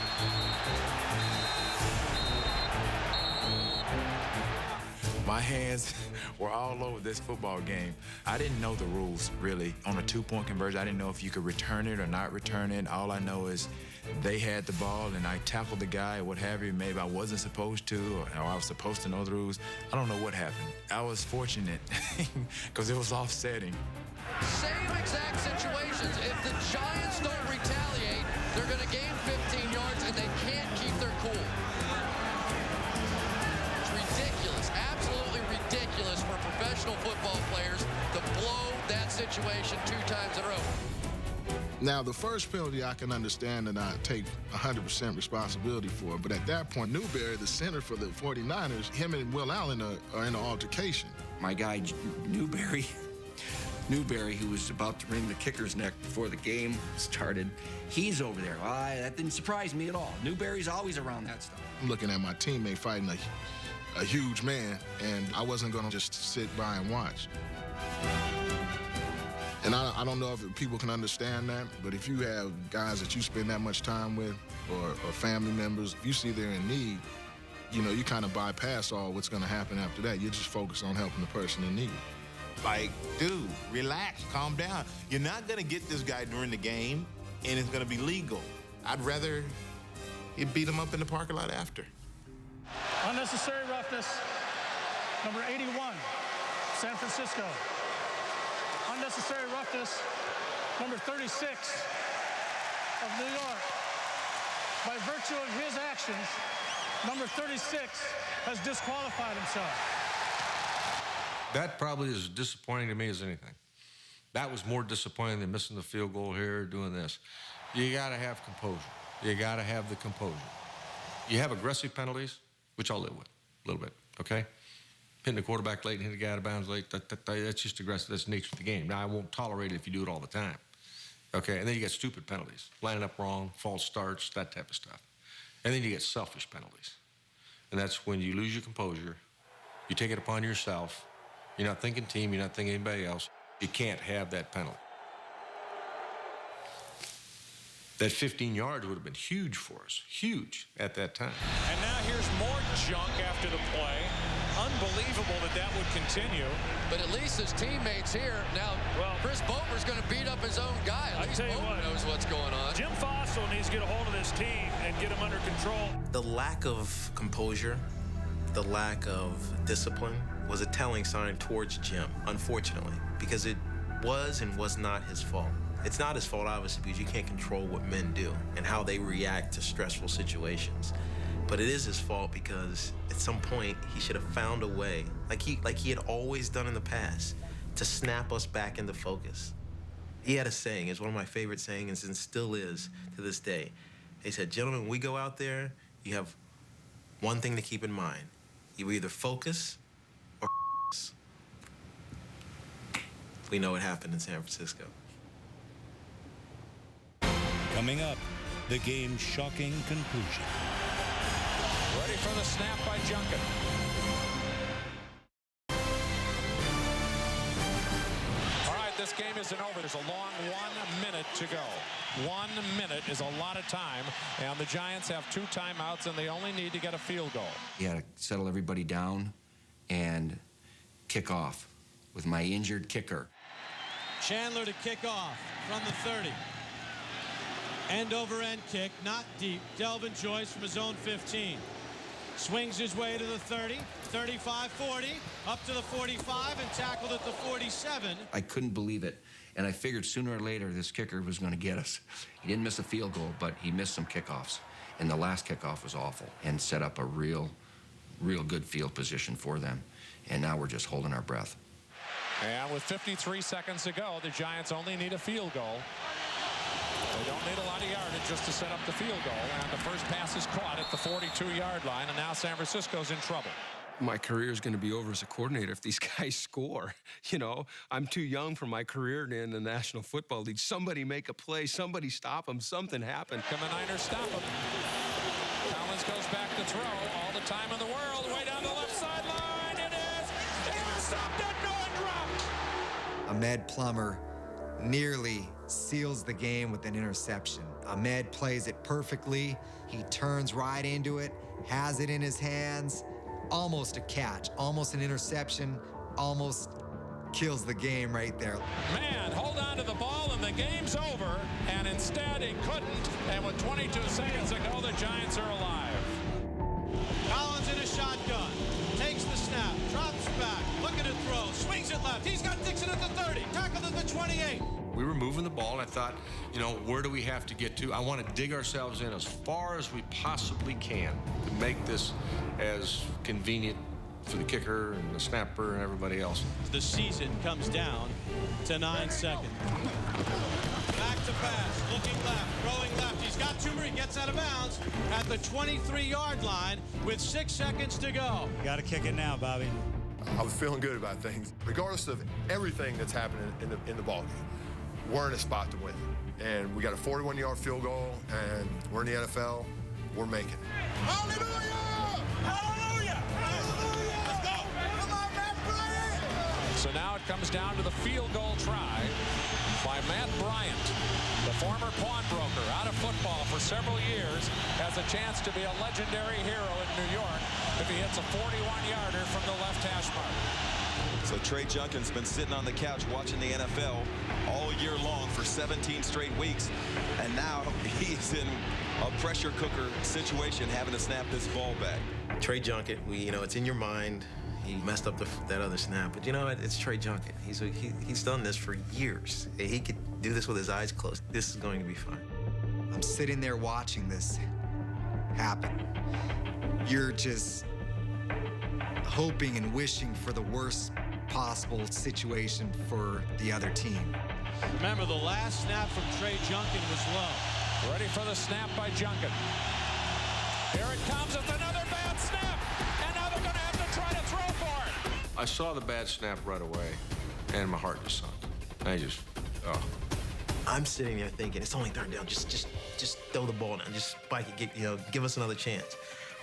My hands were all over this football game. I didn't know the rules, really. On a 2-point conversion, I didn't know if you could return it or not return it. All I know is they had the ball, and I tackled the guy or what have you. Maybe I wasn't supposed to, or I was supposed to know the rules. I don't know what happened. I was fortunate because it was offsetting. Same exact situations. If the Giants don't retaliate, they're going to gain 15 yards, and they can't keep their cool. It's ridiculous, absolutely ridiculous for professional football players to blow that situation 2 times in a row. Now, the first penalty I can understand and I take 100% responsibility for, but at that point, Newberry, the center for the 49ers, him and Will Allen are in an altercation. My guy, Newberry, who was about to wring the kicker's neck before the game started, he's over there. That didn't surprise me at all. Newberry's always around that stuff. I'm looking at my teammate fighting a huge man, and I wasn't going to just sit by and watch. And I don't know if people can understand that, but if you have guys that you spend that much time with or family members, if you see they're in need, you know, you kind of bypass all what's going to happen after that. You just focus on helping the person in need. Like, dude, relax, calm down. You're not going to get this guy during the game, and it's going to be legal. I'd rather you beat him up in the parking lot after. Unnecessary roughness, number 81, San Francisco. Unnecessary roughness, number 36 of New York. By virtue of his actions, number 36 has disqualified himself. That probably is as disappointing to me as anything. That was more disappointing than missing the field goal here, doing this. You got to have composure. You got to have the composure. You have aggressive penalties, which I'll live with a little bit, okay? Hitting the quarterback late and hitting the guy out of bounds late, that's just aggressive. That's the nature of the game. Now, I won't tolerate it if you do it all the time, okay? And then you get stupid penalties, lining up wrong, false starts, that type of stuff. And then you get selfish penalties. And that's when you lose your composure, you take it upon yourself, you're not thinking team, you're not thinking anybody else. You can't have that penalty. That 15 yards would have been huge for us, huge at that time. And now here's more junk after the play. unbelievable that would continue. But at least his teammates here. Now, Chris Bober's going to beat up his own guy. At least Bober knows what's going on. Jim Fossil needs to get a hold of this team and get them under control. The lack of composure, the lack of discipline was a telling sign towards Jim, unfortunately, because it was and was not his fault. It's not his fault, obviously, because you can't control what men do and how they react to stressful situations. But it is his fault because at some point he should have found a way, like he had always done in the past, to snap us back into focus. He had a saying, it's one of my favorite sayings and still is to this day. He said, gentlemen, when we go out there, you have one thing to keep in mind. You either focus or we know what happened in San Francisco. Coming up, the game's shocking conclusion. Ready for the snap by Junkin. All right, this game isn't over. There's a long 1 minute to go. 1 minute is a lot of time, and the Giants have 2 timeouts, and they only need to get a field goal. You had to settle everybody down and kick off with my injured kicker. Chandler to kick off from the 30. End-over-end kick, not deep. Delvin Joyce from his own 15. Swings his way to the 30, 35, 40, up to the 45, and tackled at the 47. I couldn't believe it, and I figured sooner or later this kicker was going to get us. He didn't miss a field goal, but he missed some kickoffs, and the last kickoff was awful and set up a real good field position for them, and now we're just holding our breath. And with 53 seconds to go, the Giants only need a field goal. They don't need a lot of yardage just to set up the field goal, and the first pass is caught at the 42-yard line, and now San Francisco's in trouble. My career is going to be over as a coordinator if these guys score. You know, I'm too young for my career in the National Football League. Somebody make a play. Somebody stop them. Something happened. Can the Niners stop him? Collins goes back to throw. All the time in the world. Way down the left sideline. It is. It is stopped at no and dropped. Ahmed Plummer nearly seals the game with an interception. Ahmed plays it perfectly. He turns right into it, has it in his hands. Almost a catch, almost an interception, almost kills the game right there. Man, hold on to the ball and the game's over, and instead he couldn't, and with 22 seconds to go, the Giants are alive. Collins in a shotgun, takes the snap, drops back, looking to throw, swings it left. He's got Dixon at the 30, tackled at the 28. We were moving the ball, and I thought, you know, where do we have to get to? I want to dig ourselves in as far as we possibly can to make this as convenient for the kicker and the snapper and everybody else. The season comes down to 9 seconds. Back to pass, looking left, throwing left. He's got Toomer, he gets out of bounds at the 23-yard line with 6 seconds to go. You got to kick it now, Bobby. I was feeling good about things, regardless of everything that's happening in the ball game. We're in a spot to win. And we got a 41-yard field goal, and we're in the NFL. We're making it. Hallelujah! Hallelujah! Hallelujah! Let's go! Come on, Matt Bryant! So now it comes down to the field goal try by Matt Bryant. The former pawnbroker out of football for several years has a chance to be a legendary hero in New York if he hits a 41-yarder from the left hash mark. So Trey Junkin's been sitting on the couch watching the NFL all year long for 17 straight weeks, and now he's in a pressure cooker situation having to snap this ball back. Trey Junkin, it's in your mind. He messed up that other snap, but you know what? It's Trey Junkin. He's done this for years. He could do this with his eyes closed. This is going to be fine. I'm sitting there watching this happen. You're just hoping and wishing for the worst possible situation for the other team. Remember, the last snap from Trey Junkin was low. Ready for the snap by Junkin. Here it comes. It's another bad snap, and now they're going to have to try to throw for it. I saw the bad snap right away, and my heart just sunk. I'm sitting there thinking, it's only third down. Just throw the ball down. Just spike it. Give us another chance.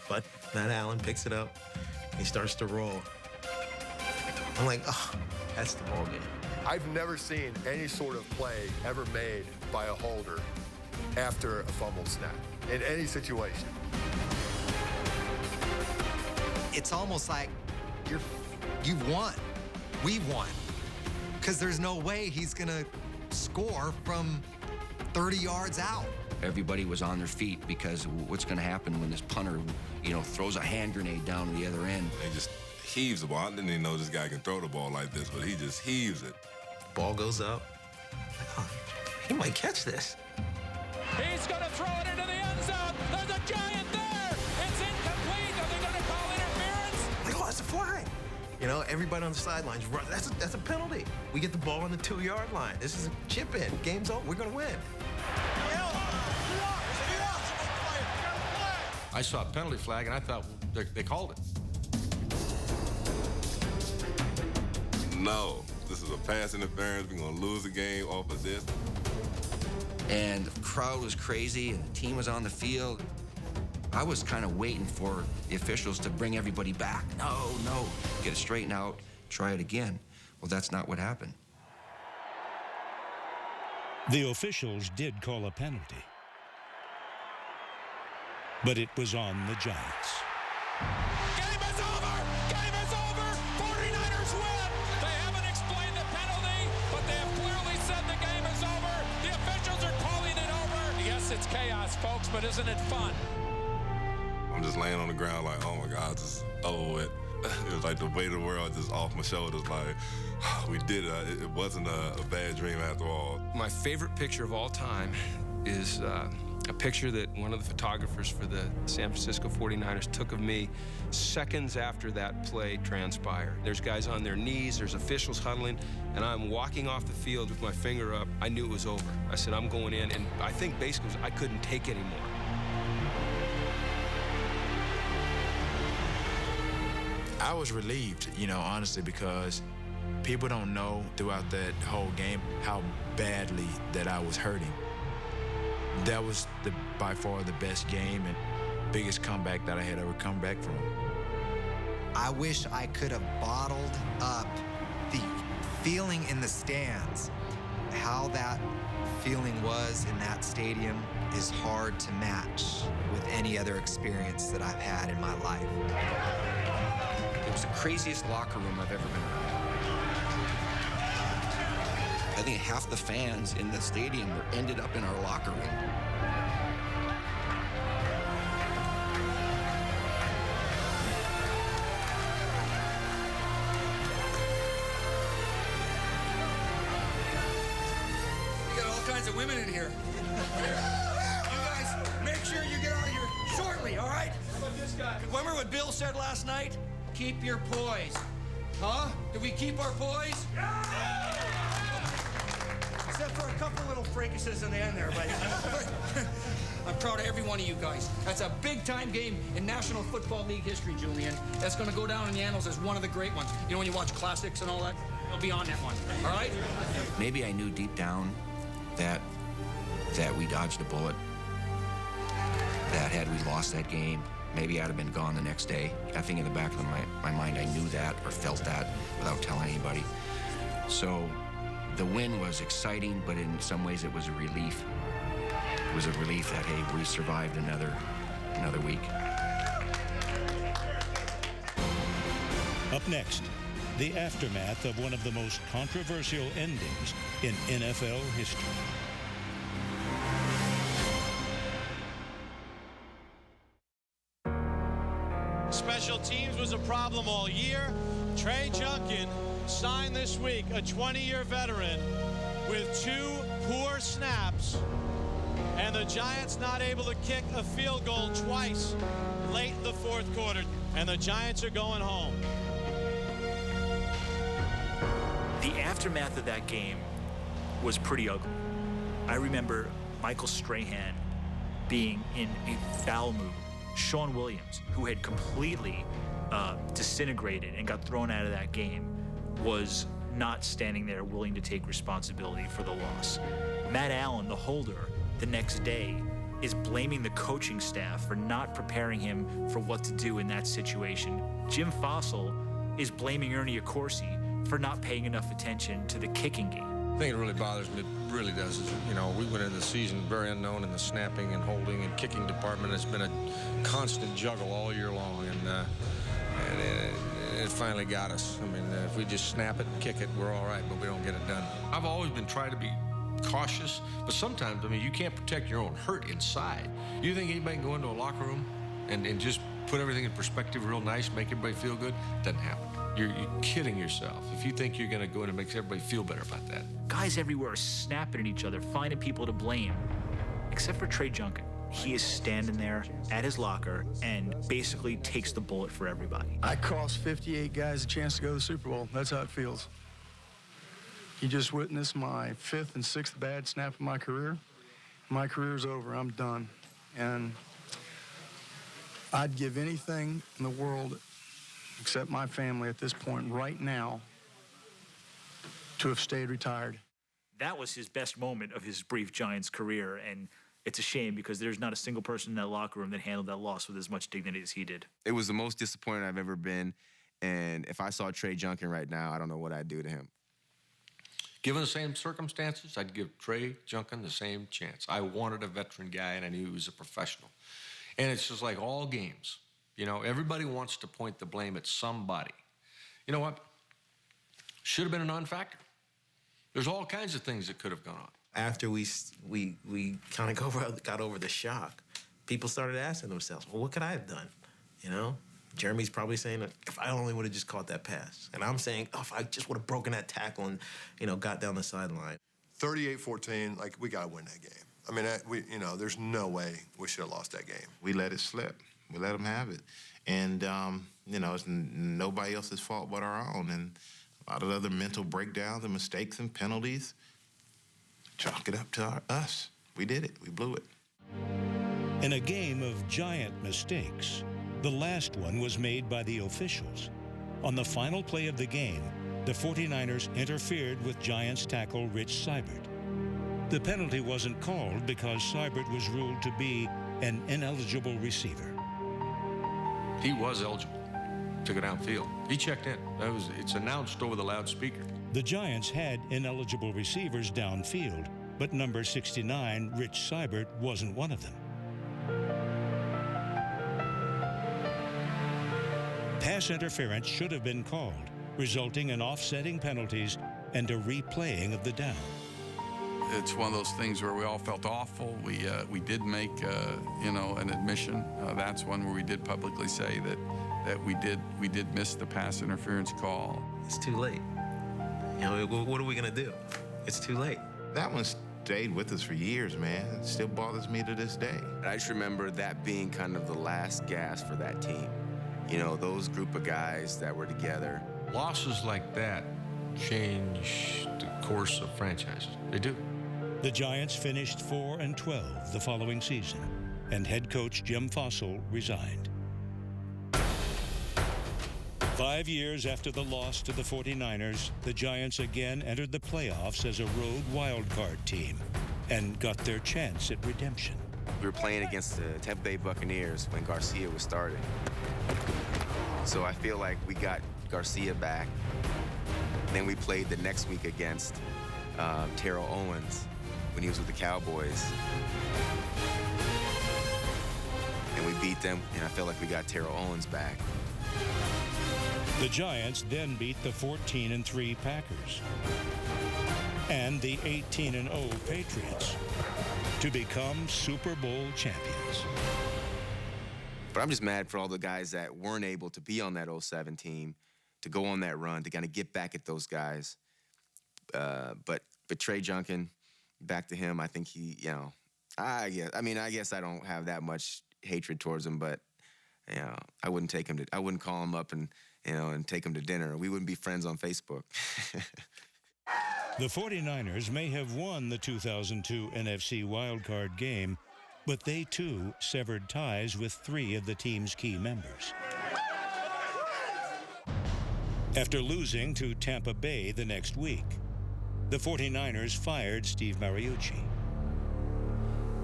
But Matt Allen picks it up. He starts to roll. I'm like, oh, that's the ball game. I've never seen any sort of play ever made by a holder after a fumble snap in any situation. It's almost like you've won. We've won. Because there's no way he's going to score from 30 yards out. Everybody was on their feet because what's going to happen when this punter, throws a hand grenade down to the other end. He just heaves the ball. I didn't even know this guy can throw the ball like this, but he just heaves it. Ball goes up. He might catch this. He's going to throw it into the end zone. There's a giant there. It's incomplete. Are they going to call interference? Oh, it's a flag. Everybody on the sidelines run. That's a penalty. We get the ball on the 2-yard line. This is a chip in. Game's over. We're going to win. I saw a penalty flag, and I thought they called it. No, this is a pass interference. We're going to lose the game off of this. And the crowd was crazy, and the team was on the field. I was kind of waiting for the officials to bring everybody back. No, get it straightened out, try it again. Well, that's not what happened. The officials did call a penalty, but it was on the Giants. Game is over! Game is over! 49ers win! They haven't explained the penalty, but they have clearly said the game is over. The officials are calling it over. Yes, it's chaos, folks, but isn't it fun? I'm just laying on the ground like, oh my God, it was like the weight of the world just off my shoulders. Like, we did it. It wasn't a bad dream after all. My favorite picture of all time is a picture that one of the photographers for the San Francisco 49ers took of me seconds after that play transpired. There's guys on their knees, there's officials huddling, and I'm walking off the field with my finger up. I knew it was over. I said, I'm going in, and I think basically I couldn't take anymore. I was relieved, honestly, because people don't know throughout that whole game how badly that I was hurting. That was by far the best game and biggest comeback that I had ever come back from. I wish I could have bottled up the feeling in the stands. How that feeling was in that stadium is hard to match with any other experience that I've had in my life. It was the craziest locker room I've ever been around. I think half the fans in the stadium ended up in our locker room. We got all kinds of women in here. You guys, make sure you get out of here shortly, all right? How about this guy? Remember what Bill said last night? Keep your poise. Huh? Do we keep our poise? Yeah! Except for a couple little fracases in the end there, but I'm proud of every one of you guys. That's a big-time game in National Football League history, Julian. That's going to go down in the annals as one of the great ones. You know when you watch classics and all that? It'll be on that one, all right? Maybe I knew deep down that we dodged a bullet, that had we lost that game, maybe I'd have been gone the next day. I think in the back of my mind, I knew that or felt that without telling anybody. So the win was exciting, but in some ways it was a relief. It was a relief that, hey, we survived another week. Up next, the aftermath of one of the most controversial endings in NFL history. Special teams was a problem all year. Trey Junkin signed this week, a 20-year veteran, with 2 poor snaps, and the Giants not able to kick a field goal twice late in the fourth quarter, and the Giants are going home. The aftermath of that game was pretty ugly. I remember Michael Strahan being in a foul mood. Sean Williams, who had completely disintegrated and got thrown out of that game, was not standing there willing to take responsibility for the loss. Matt Allen, the holder, the next day is blaming the coaching staff for not preparing him for what to do in that situation. Jim Fossil is blaming Ernie Accorsi for not paying enough attention to the kicking game. The thing that really bothers me, it really does, is, we went into the season very unknown in the snapping and holding and kicking department. It's been a constant juggle all year long, and it finally got us. I mean, if we just snap it and kick it, we're all right, but we don't get it done. I've always been trying to be cautious, but sometimes, I mean, you can't protect your own hurt inside. You think anybody can go into a locker room and just put everything in perspective real nice, make everybody feel good? Doesn't happen. You're kidding yourself if you think you're going to go in and make everybody feel better about that. Guys everywhere are snapping at each other, finding people to blame, except for Trey Junkin. He is standing there at his locker and basically takes the bullet for everybody. I cost 58 guys a chance to go to the Super Bowl. That's how it feels. You just witnessed my 5th and 6th bad snap of my career. My career's over. I'm done. And I'd give anything in the world except my family at this point right now to have stayed retired. That was his best moment of his brief Giants career, and it's a shame because there's not a single person in that locker room that handled that loss with as much dignity as he did. It was the most disappointed I've ever been, and if I saw Trey Junkin right now, I don't know what I'd do to him. Given the same circumstances, I'd give Trey Junkin the same chance. I wanted a veteran guy, and I knew he was a professional. And it's just like all games. You know, everybody wants to point the blame at somebody. You know what? Should have been a non-factor. There's all kinds of things that could have gone on. After we kind of got over the shock, people started asking themselves, well, what could I have done? You know? Jeremy's probably saying, if I only would have just caught that pass. And I'm saying, oh, if I just would have broken that tackle and, you know, got down the sideline. 38-14, like, we got to win that game. I mean, there's no way we should have lost that game. We let it slip. We let them have it. And, it's nobody else's fault but our own. And a lot of other mental breakdowns and mistakes and penalties, chalk it up to us. We did it. We blew it. In a game of giant mistakes, the last one was made by the officials. On the final play of the game, the 49ers interfered with Giants tackle Rich Seibert. The penalty wasn't called because Seibert was ruled to be an ineligible receiver. He was eligible to go downfield. He checked in. It's announced over the loudspeaker. The Giants had ineligible receivers downfield, but number 69, Rich Seibert, wasn't one of them. Pass interference should have been called, resulting in offsetting penalties and a replaying of the down. It's one of those things where we all felt awful. We did make an admission. That's one where we did publicly say that we did miss the pass interference call. It's too late. You know, what are we gonna do? It's too late. That one stayed with us for years, man. It still bothers me to this day. I just remember that being kind of the last gasp for that team. You know, those group of guys that were together. Losses like that change the course of franchises. They do. The Giants finished 4-12 the following season, and head coach Jim Fossil resigned. 5 years after the loss to the 49ers, the Giants again entered the playoffs as a road wildcard team and got their chance at redemption. We were playing against the Tampa Bay Buccaneers when Garcia was starting. So I feel like we got Garcia back. Then we played the next week against Terrell Owens when he was with the Cowboys. And we beat them, and I feel like we got Terrell Owens back. The Giants then beat the 14-3 Packers and the 18-0 Patriots to become Super Bowl champions. But I'm just mad for all the guys that weren't able to be on that 07 team, to go on that run, to kind of get back at those guys. But Trey Junkin, back to him, I think he, I guess I don't have that much hatred towards him, but, I wouldn't call him up and take him to dinner. We wouldn't be friends on Facebook. The 49ers may have won the 2002 NFC wildcard game, but they too severed ties with 3 of the team's key members. After losing to Tampa Bay the next week, the 49ers fired Steve Mariucci.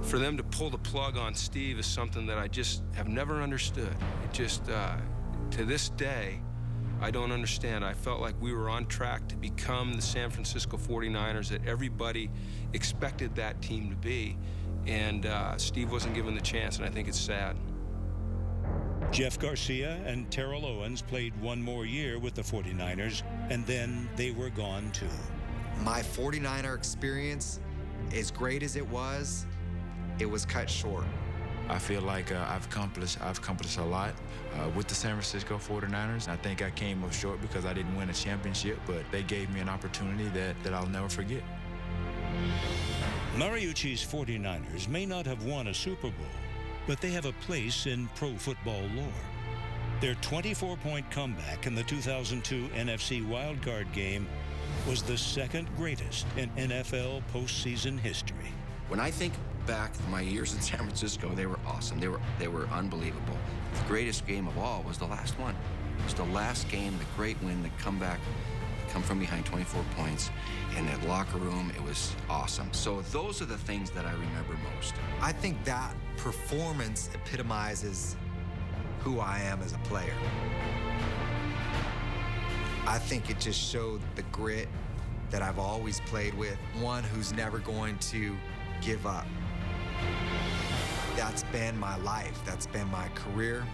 For them to pull the plug on Steve is something that I just have never understood. It just, to this day, I don't understand. I felt like we were on track to become the San Francisco 49ers that everybody expected that team to be. And Steve wasn't given the chance, and I think it's sad. Jeff Garcia and Terrell Owens played one more year with the 49ers, and then they were gone too. My 49er experience, as great as it was cut short. I feel like I've accomplished a lot with the San Francisco 49ers. I think I came up short because I didn't win a championship, but they gave me an opportunity that I'll never forget. Mariucci's 49ers may not have won a Super Bowl, but they have a place in pro football lore. Their 24-point comeback in the 2002 NFC wildcard game was the second greatest in NFL postseason history. When I think back my years in San Francisco, they were awesome. They were unbelievable. The greatest game of all was the last one. It was the last game, the great win, the comeback, come from behind 24 points. In that locker room, it was awesome. So those are the things that I remember most. I think that performance epitomizes who I am as a player. I think it just showed the grit that I've always played with, one who's never going to give up. That's been my life, that's been my career.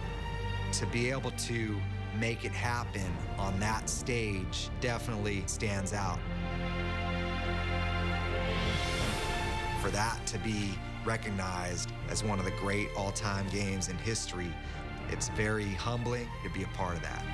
To be able to make it happen on that stage definitely stands out. For that to be recognized as one of the great all-time games in history, it's very humbling to be a part of that.